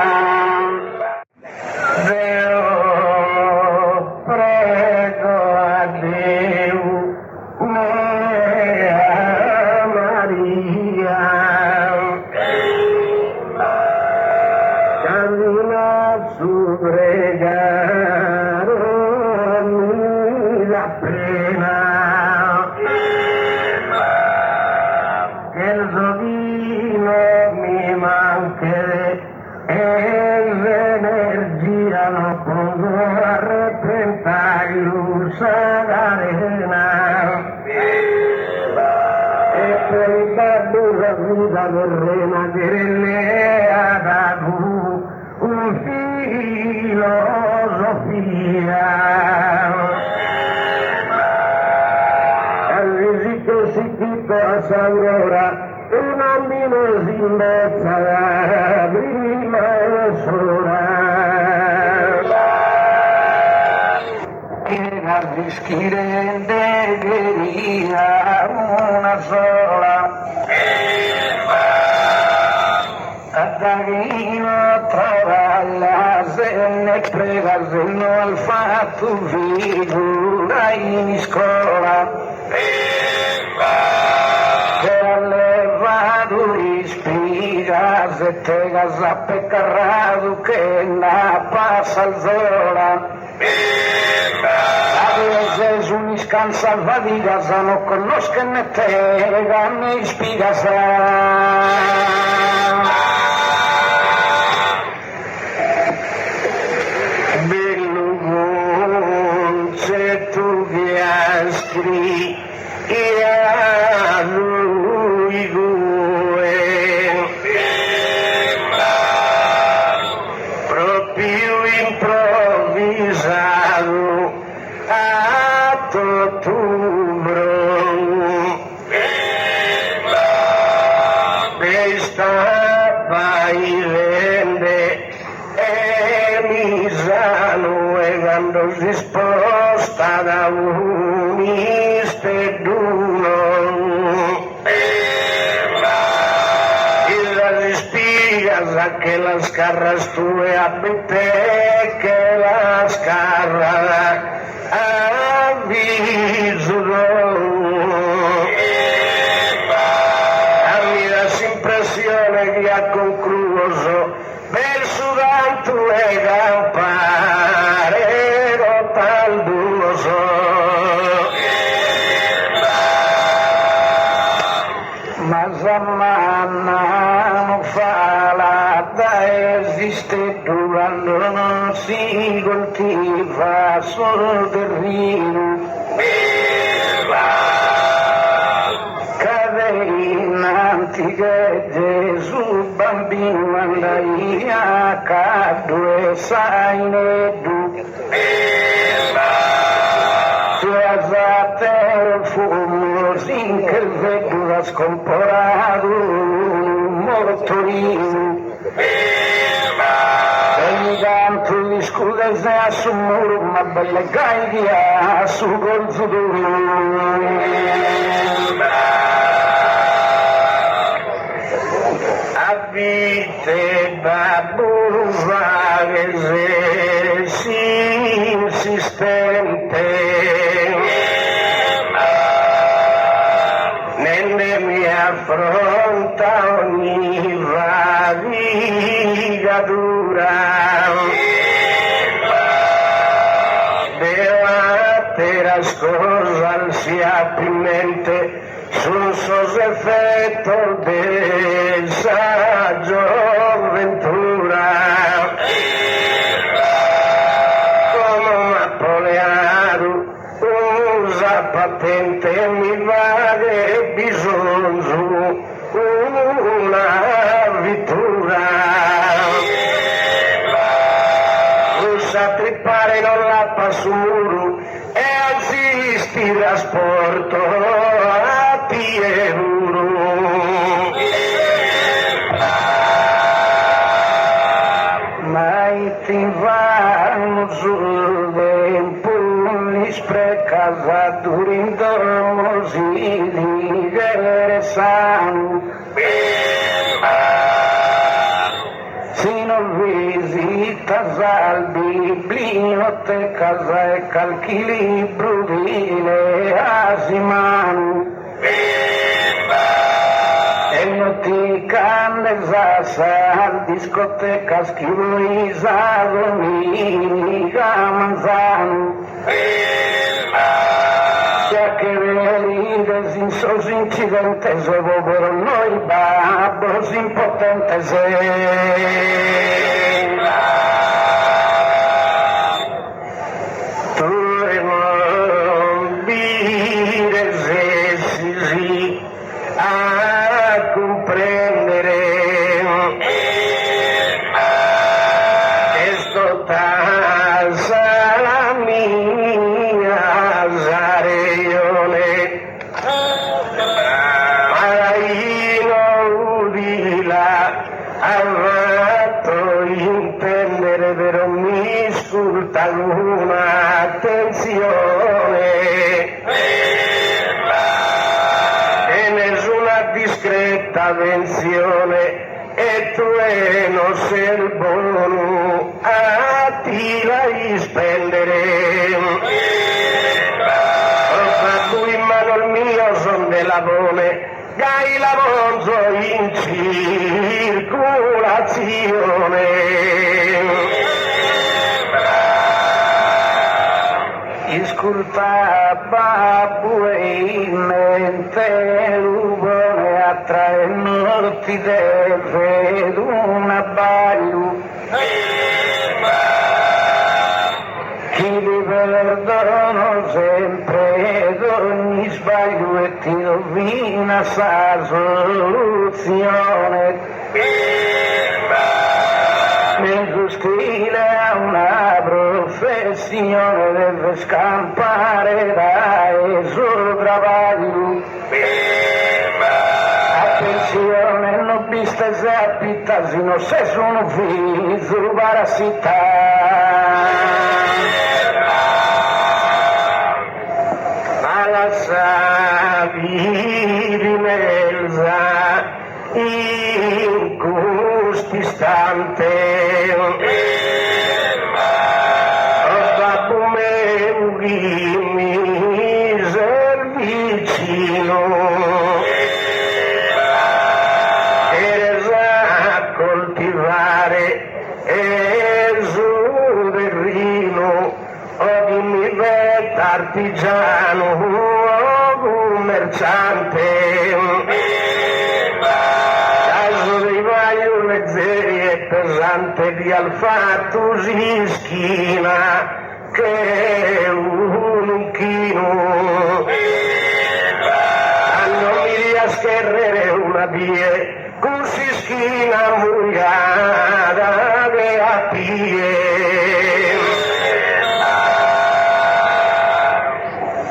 Prego a Dio, mea Maria, cammina su pregare la pena, che il sovino mi mancherà. L'energia non può arrepentare l'arena e per il babbo la vita terrena che ha un filosofia al risito si tipo a Saurora una minosinezza la prima sola che la rischire deveria una sola Adagino trova se ne prega se no al fatto figura in scuola Spiga se te gaza pecarrado que na pasa al zola. A veces unis cansan vadigas a no conozcan ne te ni espigas Bellugon se tu viascri e a lui disposta da unisteduno y las espigas a que las carras tuve a vete que las carras aviso a mí las impresiones ya concluso verso tanto e campare ma zamana non fa la esiste durante non si coltiva solo terreno cade innanzi che Gesù bambino andai a cadere sai ne du el fumo sin que el vecchio scomporato mortorino ogni tanto di scudese a su muro ma bella gaia su col futuro la vita babbuva si insistente nelle mie affronta ogni varigatura della terra scorsa sia pimente sul sos effetto della gioventù come Napoleano usa patente mi vale bisogno una vittura usa trippare non la passuro e assisti trasporto a Piero mai ti vanno sul tempo li sprecasa durindormosi di Geresan sino visitas al bibliotecas e calquilibro vile asimanu enoticanes al discotecas quiloizado miga manzano ya que velides in sos incidentes evobero noi babos impotentes tu non vires essi a comprendere esto tasa la mia zareione paraino udila avato intendere vero mi sculta una attenzione discreta venzione e tu non sei il buono a ti la spendere ma tu in mano il mio son della bone gai la bonzo in circolazione Isculta babbu e in mente l'ubone attraendo ti deve una bagliu chi vi perdono sempre d'ogni sbaglio e ti rovina sa soluzione nel stile a una professione deve scampare dai suo travaglio attenzione nobiste se appitasino se sono figlio rubare a città alla savi di melza in gusti stante babbo meu mi servicino a coltivare e su del rino o mi vetta artigiano o commerciante e pesante di alfatus in schina che un chino non mi riescherrere una vie così schina mugliata che a pie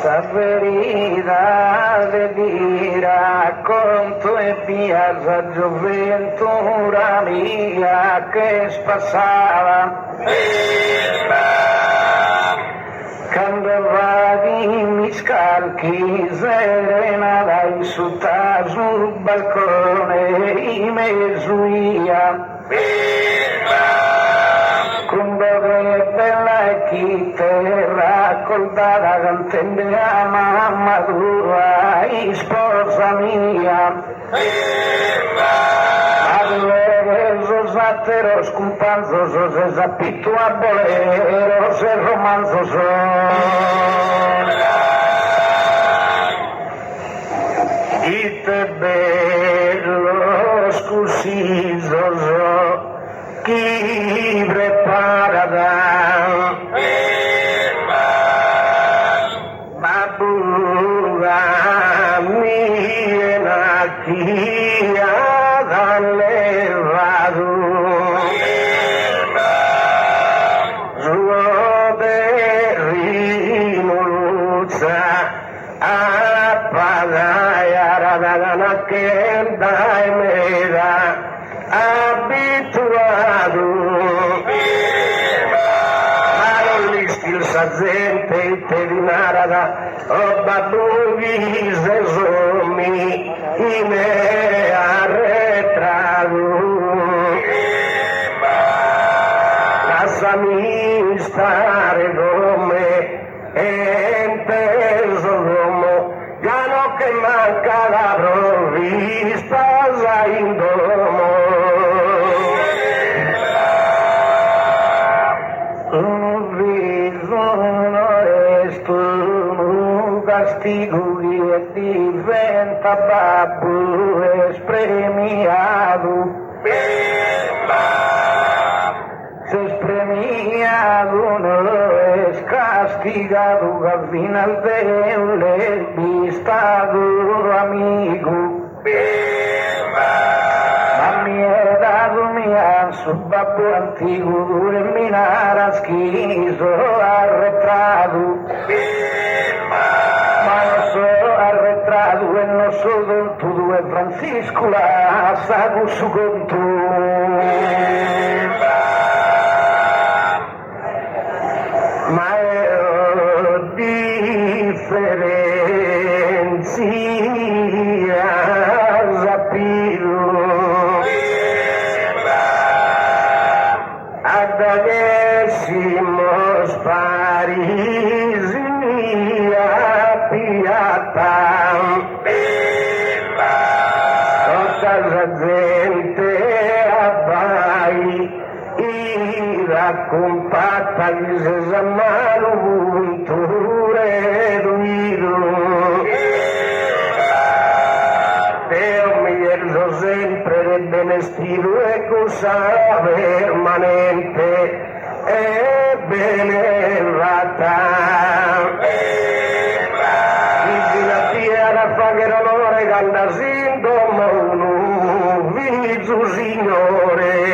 la verità di racconto e via la gioventura mia che spassava quando va di mi scalchi serena dai su sul balcone in mezzo via. Quando è bella chi te raccontata cantando la mamma tua, sposa mia. Zattero scumpanzo so se zapitto a bolero se romanzo so ite bello scusiso so chi prepara da babura mia chi ha levato che dai me da abituato ma non listi il sazzente te di narada o babughi se somi in me arretrato lasciami stare come inteso come ya no che manca la provvista in domo un viso è un castigo che diventa babbo espremiato se espremiato no es castigado al final de un levistado amigo a mi edad mía su babbo antiguo en minaras quiso arretrado ma no so arretrado en no so del todo en Francisco la sago su conto ma differenzia zapiro adaghesimos parisi piata tutta la gente abbai compatta di sesamaro punture ruido Deo mi erzo sempre del benestiro e cosa permanente e benevata di la tierra fagherò l'ore canta sintomo un viso signore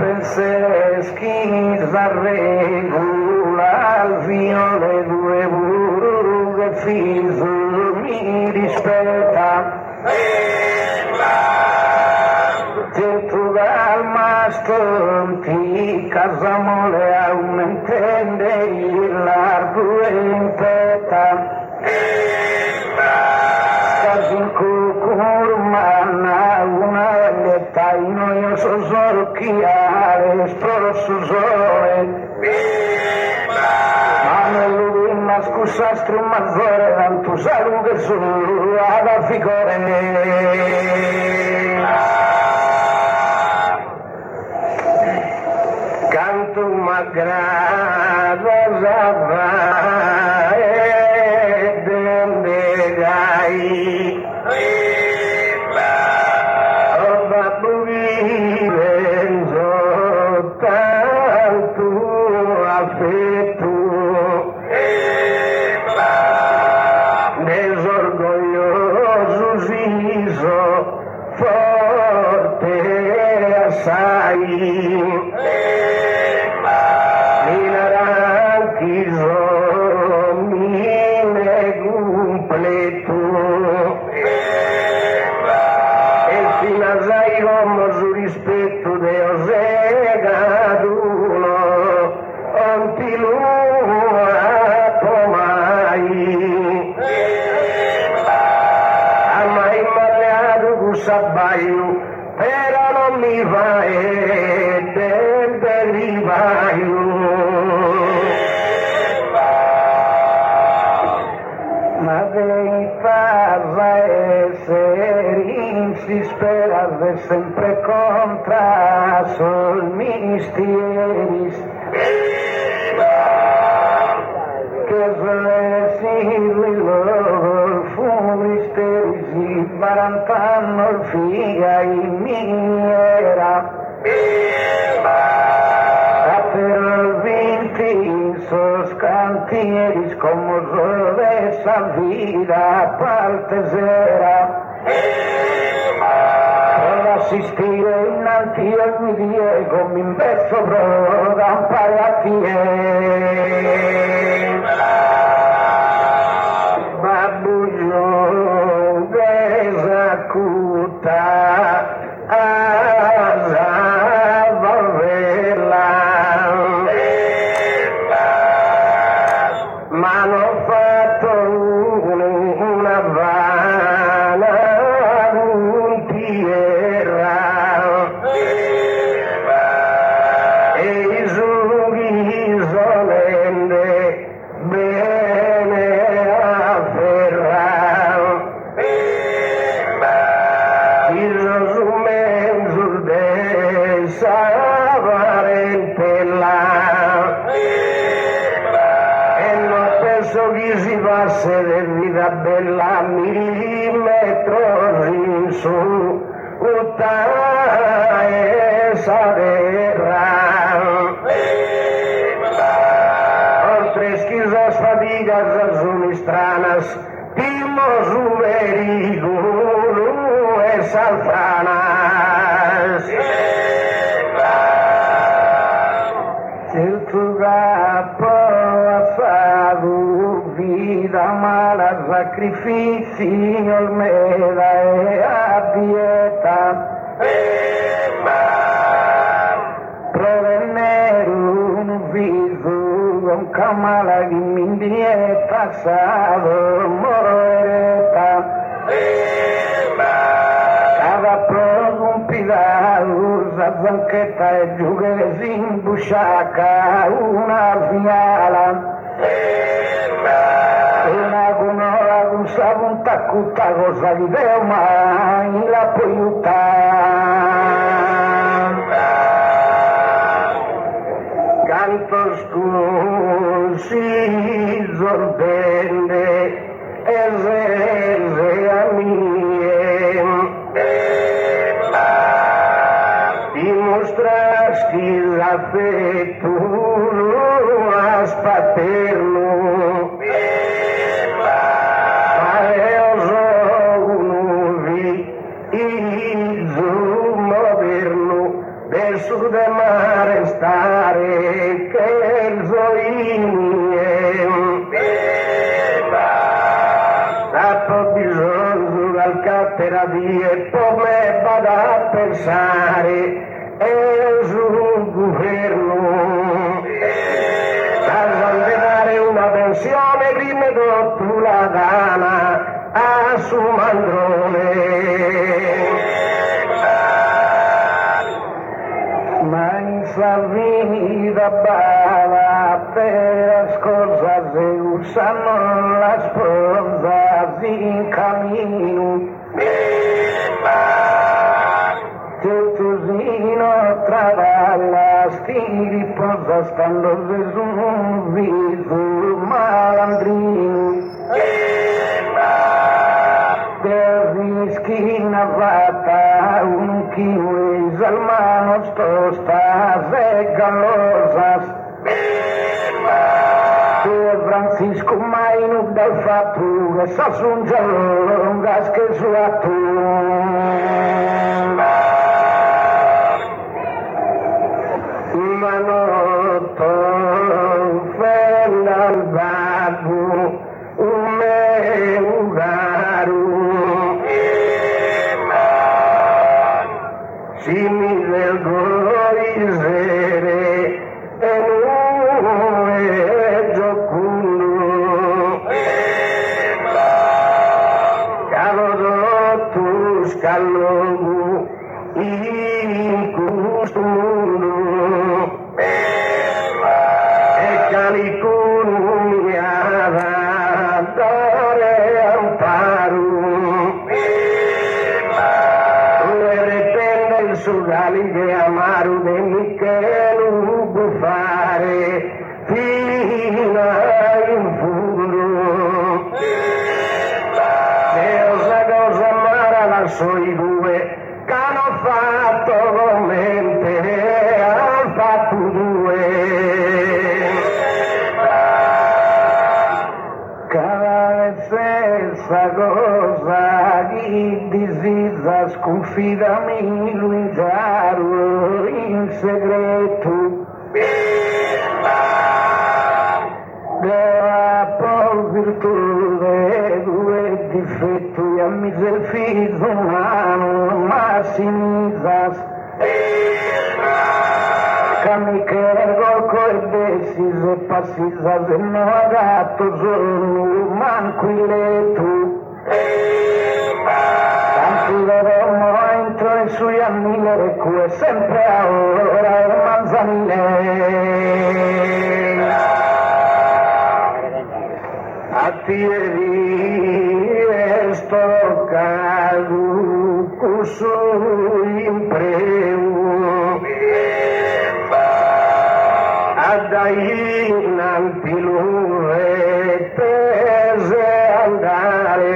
penses chi regula al fino le due burro che fiso mi rispetta dentro dal mastro ti casamole a un intende il largo e in peta in cucurmana una vendetta io so chiare esprosso sole ma nell'ultima scusa strumazzore tanto saluto che sono ad figure canto m'aggrada e dendegai s'abbaio, però non mi va e del rivaio. Ma dei farla essere si spera de sempre contra sol mistieris che svesi lor fu misteris i barantanno fia in miniera per vinti sos cantieris como de esa vida partesera per assistire innanti al mi Diego mi investo broda pare a babbuglio desacuta ma hanno fatto una vana tierra e i sughi solende bene afferrano i sosumensul de sa parentela che si passe de vita bella millimetro in su tutta esa terra oltre schizas fatigas son estranas timos umerigulu esas franas tu capo asado vida mala sacrificio olmeda e a dieta provenere un viso con camala che mi è passato morereta cada provo un pidato la zanchetta e giù che si imbusciaca una fiala una conora con sa punta cutta cosa di Deo mai la puoi aiutare canto scusi zorbende e zeze a mie dimostrasti l'affetto as paterno ma io sono izzo moderno del sud mare stare che il zoinie sappo bisogno dal cattera di e poi me vado a pensare e sul governo per dare una pensione prima tu la dana a su mandrone ma in sua vita bala per scorsa se usano la sponza in cammino Certosino travalla sti riposa stando su un viso malandrino per rischina fatta un chilo e salmano stosta se gallosas per Francisco Maino dal fatto che sa su un giallo gas che su atto manotto fella al babbo un me ugaru si mi vergognere e non è giocuno cavolo scallo in costoro e calicoro mi ha dare amparo repende il sugali che amaro de Michele buffare fino in fondo e osa cosa amara la sui due che hanno fatto mente hanno fatto due cada stessa cosa di disisa sconfidami luigaro in segreto della por virtude due difetto e a miser figlio umano ma sinizas Camichego e decise passizas e non agatto giorno manquileto tanto l'uomo entro i suoi anni e sempre a ora il manzanile a tieri sto caduco su impreu Adainan pilure tese andare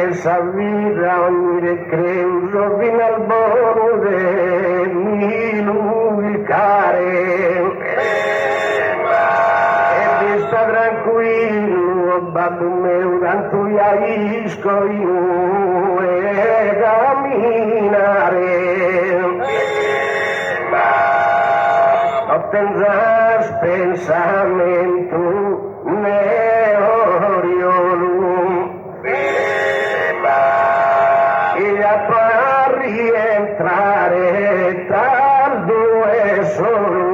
esa vida ogni recreuso vino al borde mi lucare e sta tranquillo babbo meu tanto iaisco io e camminare Tenzas pensamento neoriolum e a per rientrare tardo e solo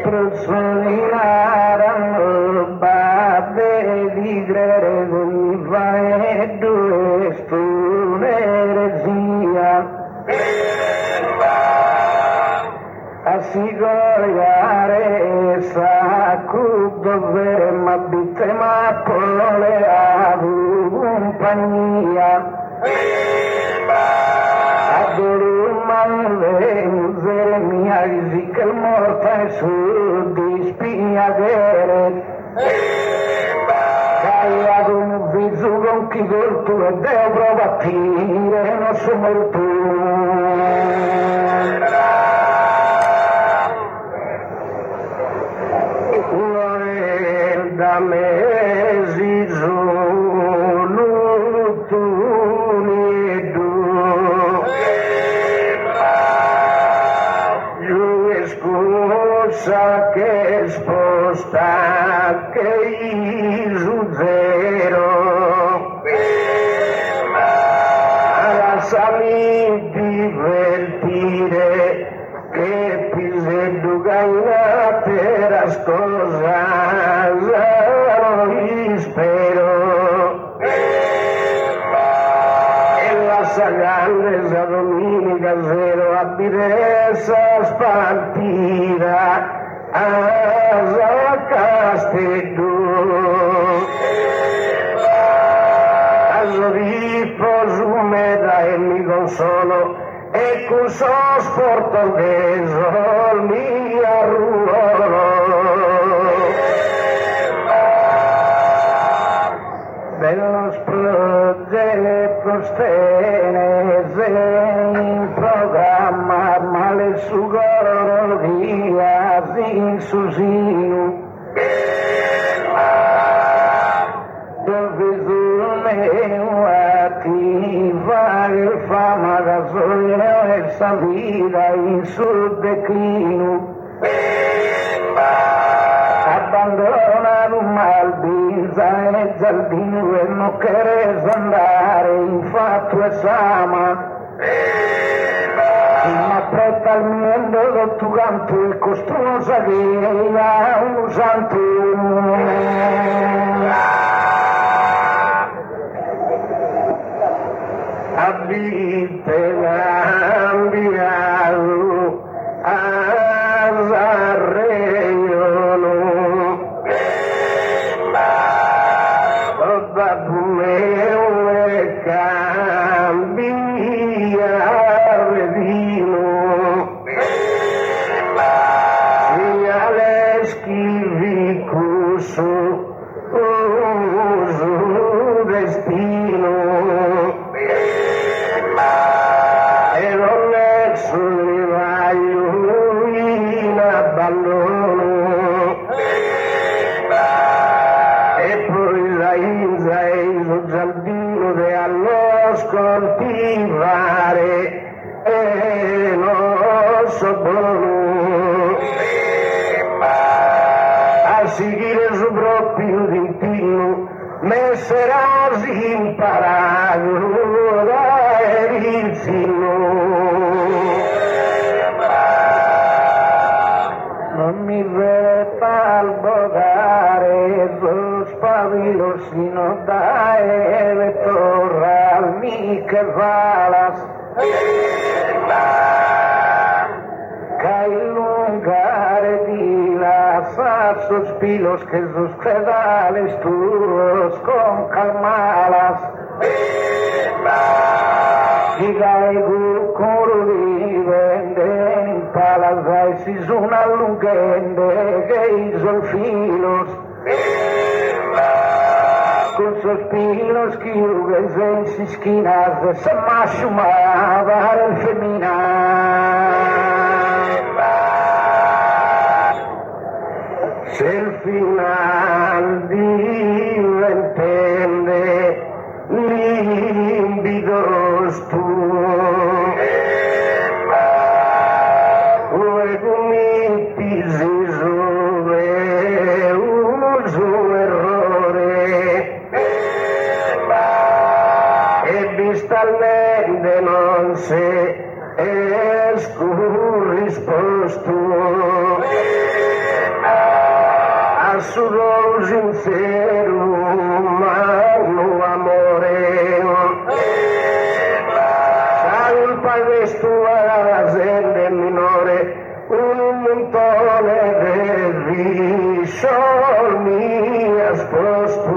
prosolilaranno babbe di greve mi va e due stuneresia Sigolare sacco dovere ma bitte ma pole a compagnia adoro male musere mia risi che il morto è su di spignadere cagliato un viso con chi volto e devo battire non so molto da mesi sono unido giù è scusa che sposta che isu zero alla salita divertire che pisello gaina per as cosas spero e la sagandesa dominica zero abiresa spartita a Castello riposo umeda e mi consolo e cuso sporto desol mi arruolo dellos progettos tenese in programma male sugoro días in susino fama gasolina esa vida in su declino abbandonato Malvisa e giardino e non queres andare infatti e sama ma talmente do tu canto e costumo sapere un santo a vite cambiato a Sanremo babbo meu e cambia vino segnale schivicuso uso destino e non è sollevaio in abbandono e poi la Inza e il giardino de allo scoltivare e non so buono a seguire su proprio dintino messeras imparato da erizino non mi veta al bogare do spavilo sino da eve torral mi che valas cai lungare di las sospilos que sus pedales tuos con calmalas Digaigu curvivende in palasai si una lungende che isolfilos con sospiros chiudes en sis esquinas se machumava el feminar se el final diventende límbidos tu luego mi pisisove uso errore e vistalmente non se escurrisposto a su dol sincero umano amore salpa vestua la sende minore un montone de risol mi asposto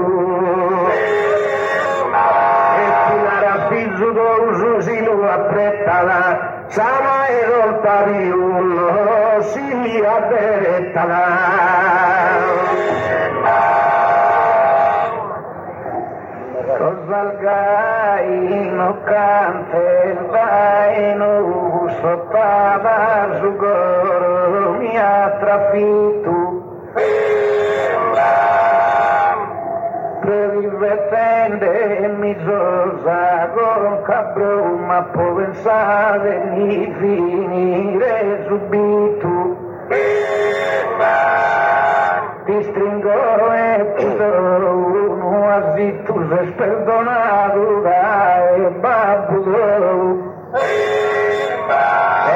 e tinara fizu dolzu sinu apretala sana e rolta di uno si adettala Cos'algai no cante vai no sottava su goro mi ha trafitto Previvetende mi zosa con cabro ma può pensare di finire subito ti stringo e ti do uno azitus es perdonato dai babbo e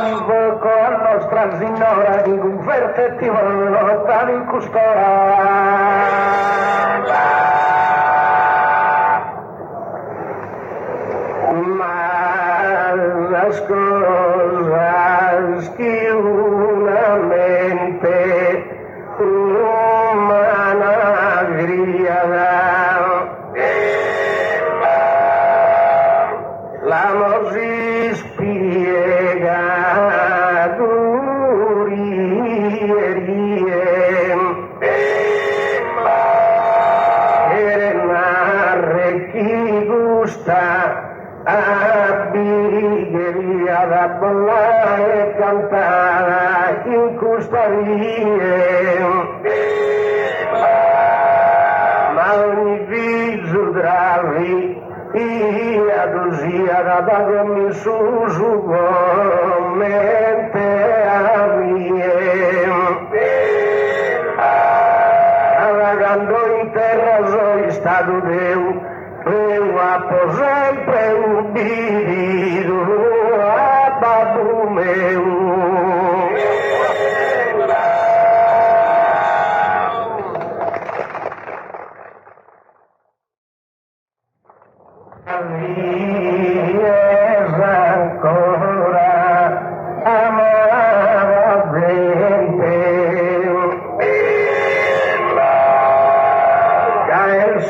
invoco a Nostra Signora di converterti volta di custora ma las cosas que una mente umana griada la nos spiega durierie narre chi gusta abbigeria da ballare e cantare in custodia ma ogni viso dravi ia dozia da bagami su mente a mie navegando in terra sono stato Deu eu appo sempre un bidido a babbo meu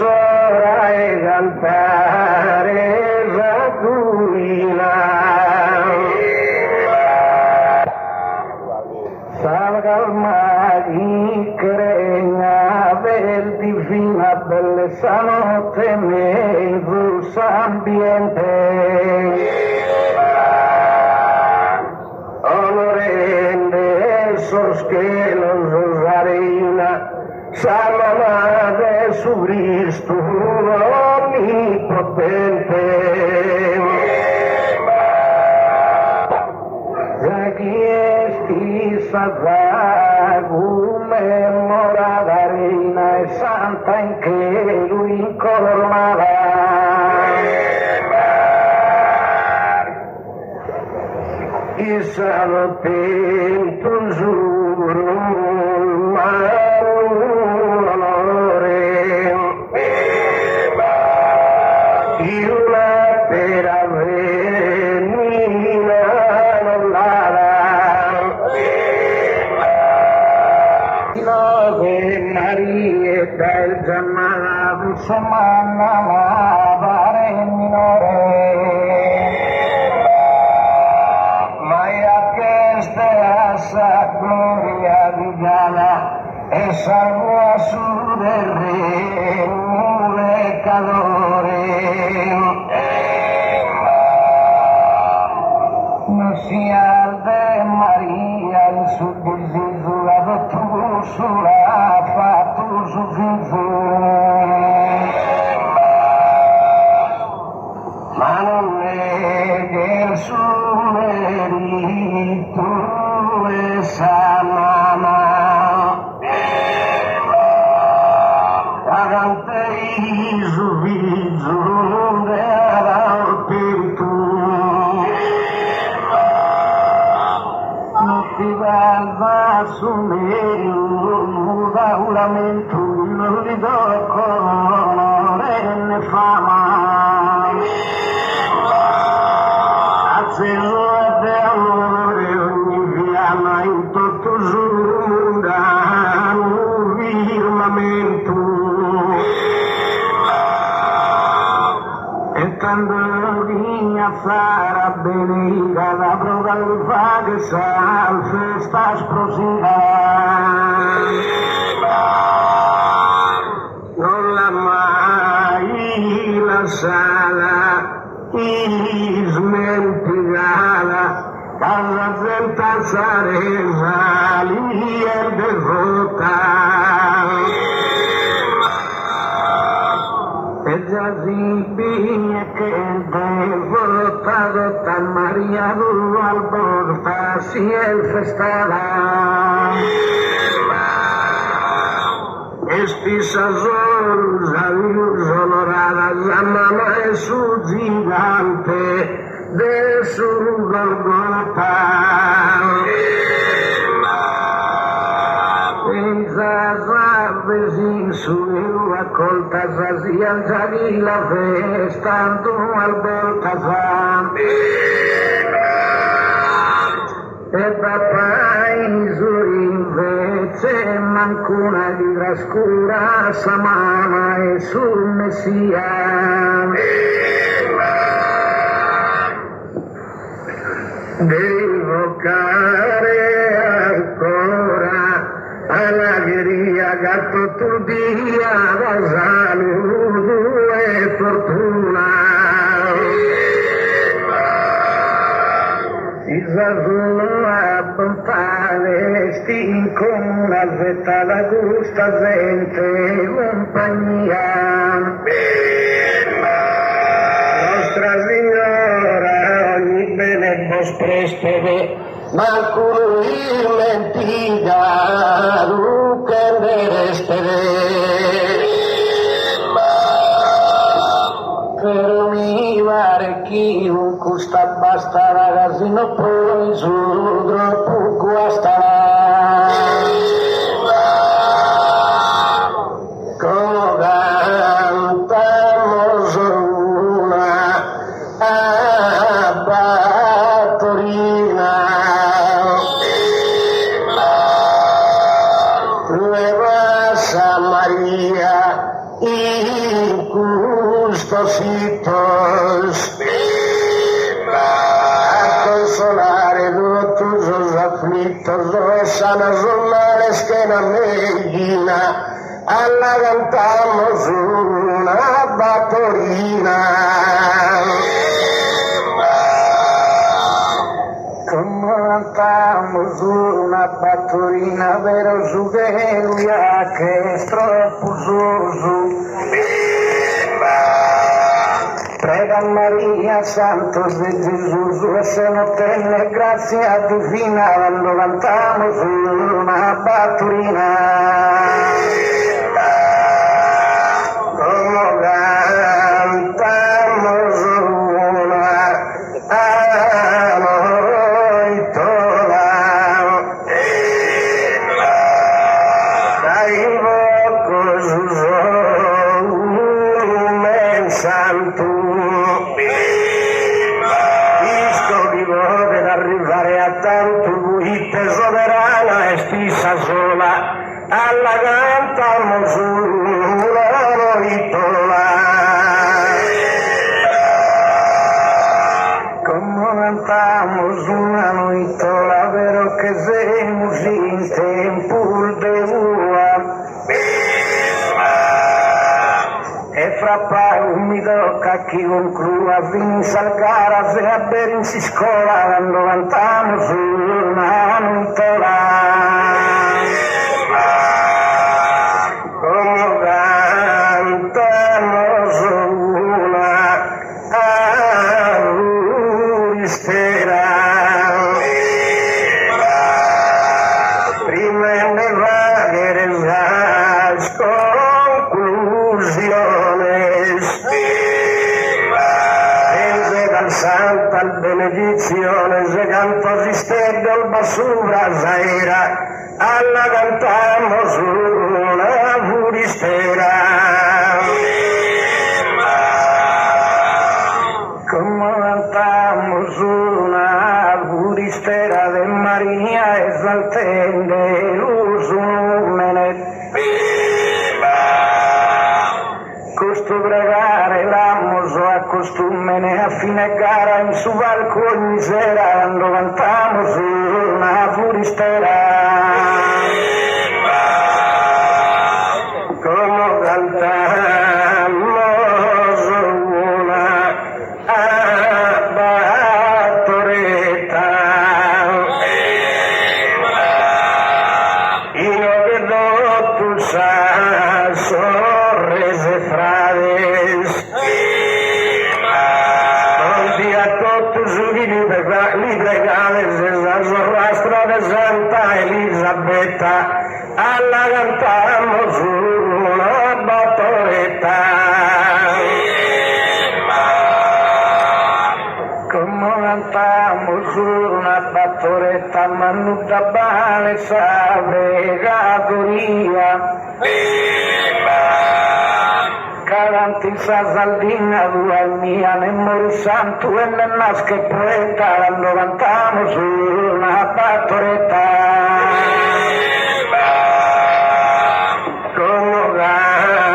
sora e cantare Raduina Salga di cregna del divina bellezza notte mezus ambiente onorende esos que los rosarina Salama de su Cristo omnipotente. Aquí esti memorada reina e santa in che lui incolmava. E salute un giuro del Jamala Samana Vare Minore Maya que este asa gloria divina esa a su de pecadores no sea de María en su desigualdad tu surafa tu sufizu ma non neghe il suo merito e sanama Agante isu vizu de araupitu Nottivava su me lamento non gli do colore né fama acceso di amore ogni viana in tutto giurano un firmamento e quando vinha farà benedica la prova di fa che sa festa esplosiva sala ismentigada casa zenta sareza lier devota ella zibia que devotado tan María alborota si el festara Estisazón, salud honorada, la mamá es su gigante de su Golgota. Esas aves in su raccolta sazian già di la festa, tu al Baltasar. E papà in su invece mancuna di trascura samana e sul Messia devi invocare ancora all'alegria gatto tu dia da saluto e fortuna Isazuno abbontare sti in comune alvetta la gusta gente compagnia Nostra Signora ogni bene vos prestede ma il mentiga che derestede per mi pare chiunque sta basta ragazzino poi su troppo guastarà come cantamos una abbatorina Nueva Samaria ositos a consolar todos los aflitos, sanas son males que na medina, alla cantamos una batorina. Como cantamos una batorina, vero Judeluia que es tropuzoso. Prega María, santos de Jesús, se no tiene gracia divina, cuando cantamos una batorina. Como cantamos una anoitola, dai vocos lumen santo. Soberana e stessa sola, alla cantamos una noitola. Como cantamos una noitola, vero che siamo in tempo de rua. E fra poi mi tocca chi conclua, fin salgara se a bere si scola, quando cantamos una noitola. Como cantamos una aristera, prima de vagueres las conclusiones, desde la santa benedizione, se canto si stende al basura zaera, alla cantamos una furistera. Como cantamos una furistera de María esaltende l'usumene. Costo pregare l'amoso a costumene a fine gara in su valco ogni sera, quando cantamos una furistera. Como cantamos una batoreta, y no quedó tus azores de frades, un día todos libregales de la rastro de Santa Elisabetta, alla cantamos una batoreta. Como cantamos una batoreta, manuta vale sabregadoria. Calanti sa saldina dua mia, nemori santo e nennas che poeta, quando cantamos una batoreta. Como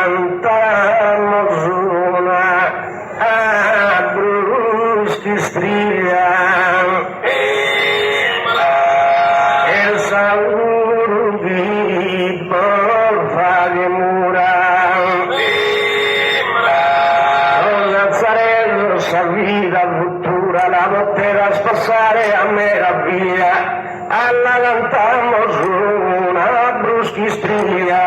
cantamos una bruschi strilla, el saurbi porfa de mura, con Nazareno sa vida futura, la poteva sposare a meraviglia, alla cantamos una bruschi strilla.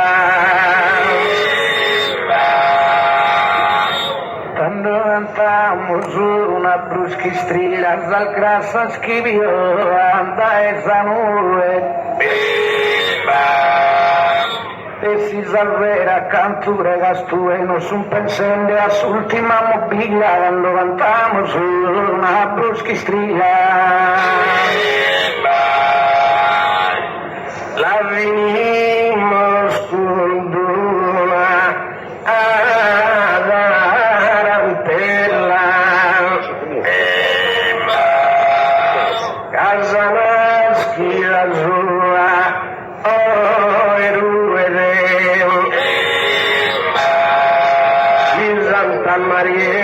Quando cantamos una bruschi strilla, dal grasso schivio anda esa nube. E si salvera canture gastuenos un pensende a su última mobila, quando cantamos una bruschi strilla. La venimos con una tarantella, casa naschi la sua, oh eruede, si Santa Maria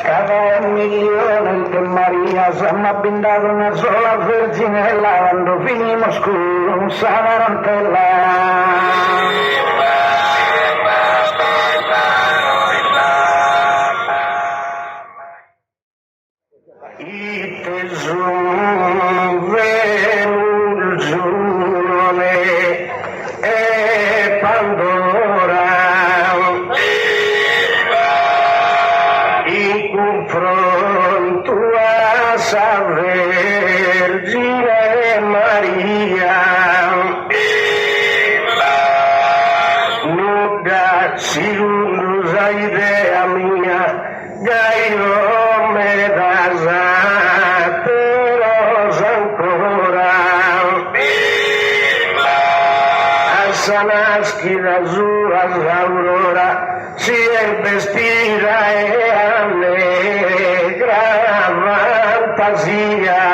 Cada millón de Marías han brindado una sola virginela cuando vinimos con Samarantela. Y te giurone e Pandora in confronto a Sa Vergine Maria nuda silusa idea mia gaio me da però ancora Sanaschi la sua aurora si è vestita e allegra fantasia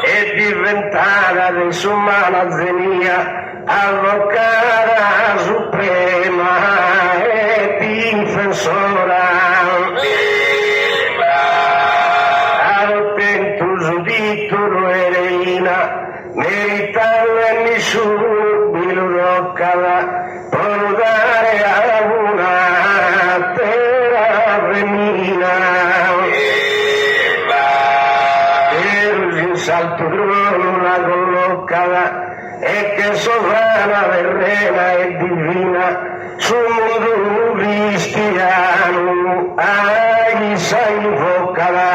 è diventata di sumana zenia avvocata suprema e difensora ha ottenuto giudizio ereina meritando nessuno bilurocca per dare a una terra femminina per il salto una collocata e che sovrana terrena e divina sul mondo cristiano agli sai invocata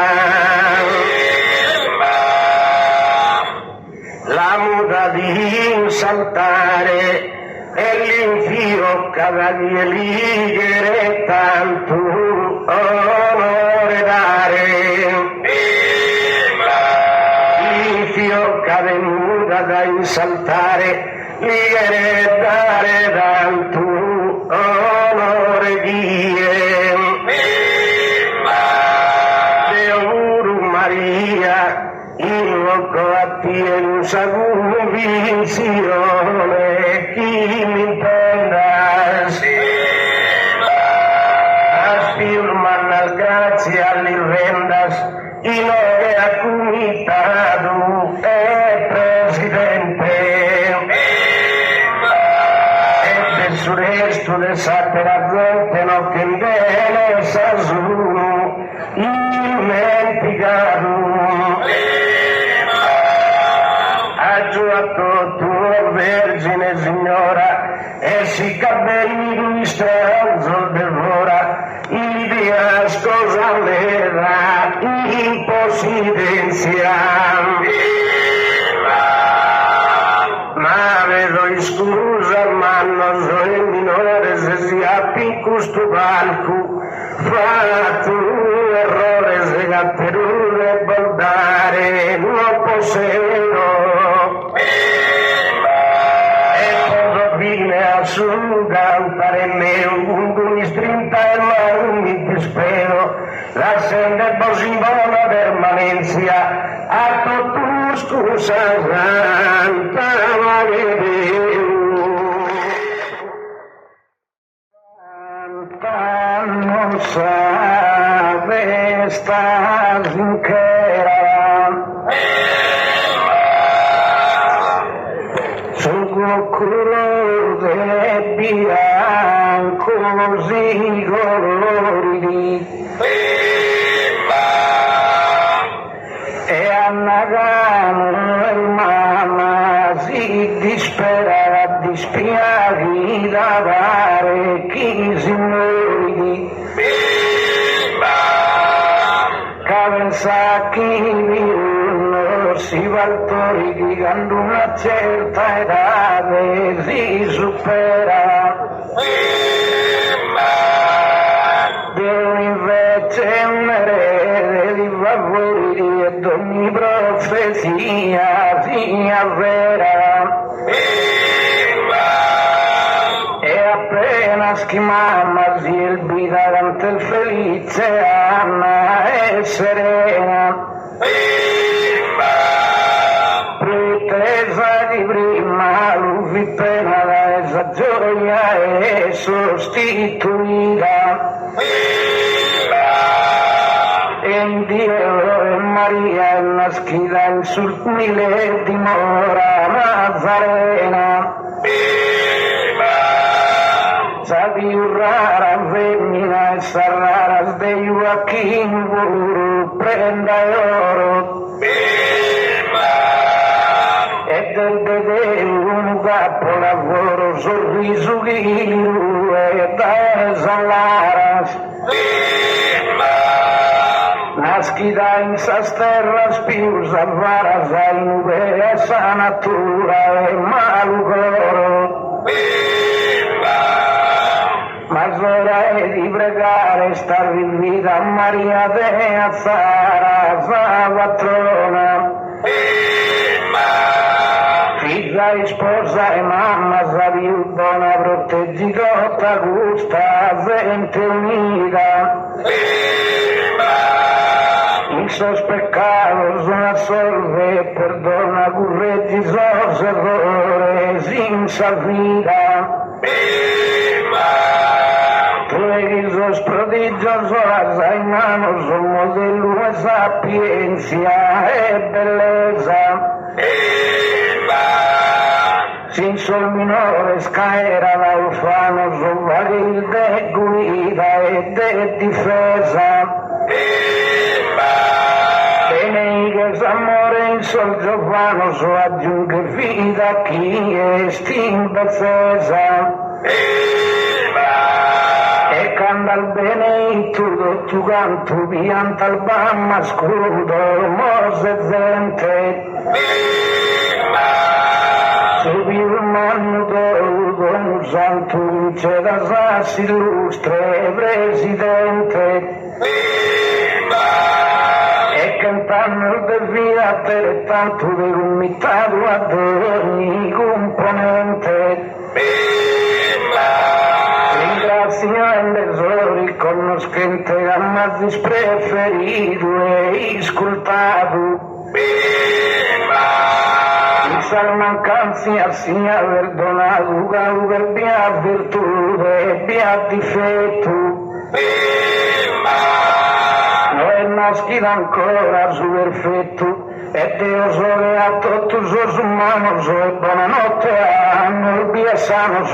la muta di saltare e l'infio cavaliere tanto onore dare l'infio cavenuta da insaltare ligere dare tanto onore die Deuru Maria invoco a te in convinzione chi mi intendas afirman las gracias livendas y no que ha comitado el presidente el sureste de Sateramente no que viene Sasuno dimenticado aggiunto tua Vergine Signora e si capelli di stranzo devora idea scosa vera in posidenza ma vedo scusa ma non so il minore se si appi questo palco fa tu errore se catterure baldare non possedo su cantare un mi strinta e non mi dispero la sende simbolo permanencia a tu scusa santa ma santa non sabe sta sincera su colore bianco così coloriti e annagano il mamma si dispera dispiaghi da dare chi si muori cadenza chi si valtori di quando una certa età si supera Dio invece un erede di favori e ogni profezia si avvera e appena schimama si elbita tanto il felice Anna e serena pretesa di prima lui pena da esa gioia è sostituita. En Dio e Maria nascida in sul mille dimora Nazarena. Sabiu rara femmina e sarraras de Joachim Buru prenda oro. E del vedere un capolavoro sorriso ghiru e da esalaras. Nascida in sas terras pius avvaras al nube esa natura e malugoro. Mas ora è di pregare star in vita Maria de Azzara, sa patrona. Figlia e sposa e mamma, sa più buona proteggitotta, gusta, gente unita. In sos pecados non assolve e perdona, correggi sos errores in salvida. Preghi sos prodigios oras ai manos, modello e sapienza e bellezza. Sin sol minores caera da orfano, sovvaghil de guida e de difesa. Beneiges amore in sol giovano, so aggiunge vida chi est in bezzesa. E canta al benedetto tu canto pianta al bamma scudo mose zente. Subi un manno con un santo luce da sassi illustre presidente. E cantando de via per tanto de umitato ad ogni componente. Ringraziando esori conoscente a mazis preferido e ascoltato. Senza mancanza assim aver donato per mia virtù e mia difetto. Noi nascida ancora su perfetto e Deus ore a todos os humanos e buonanotte a noi sano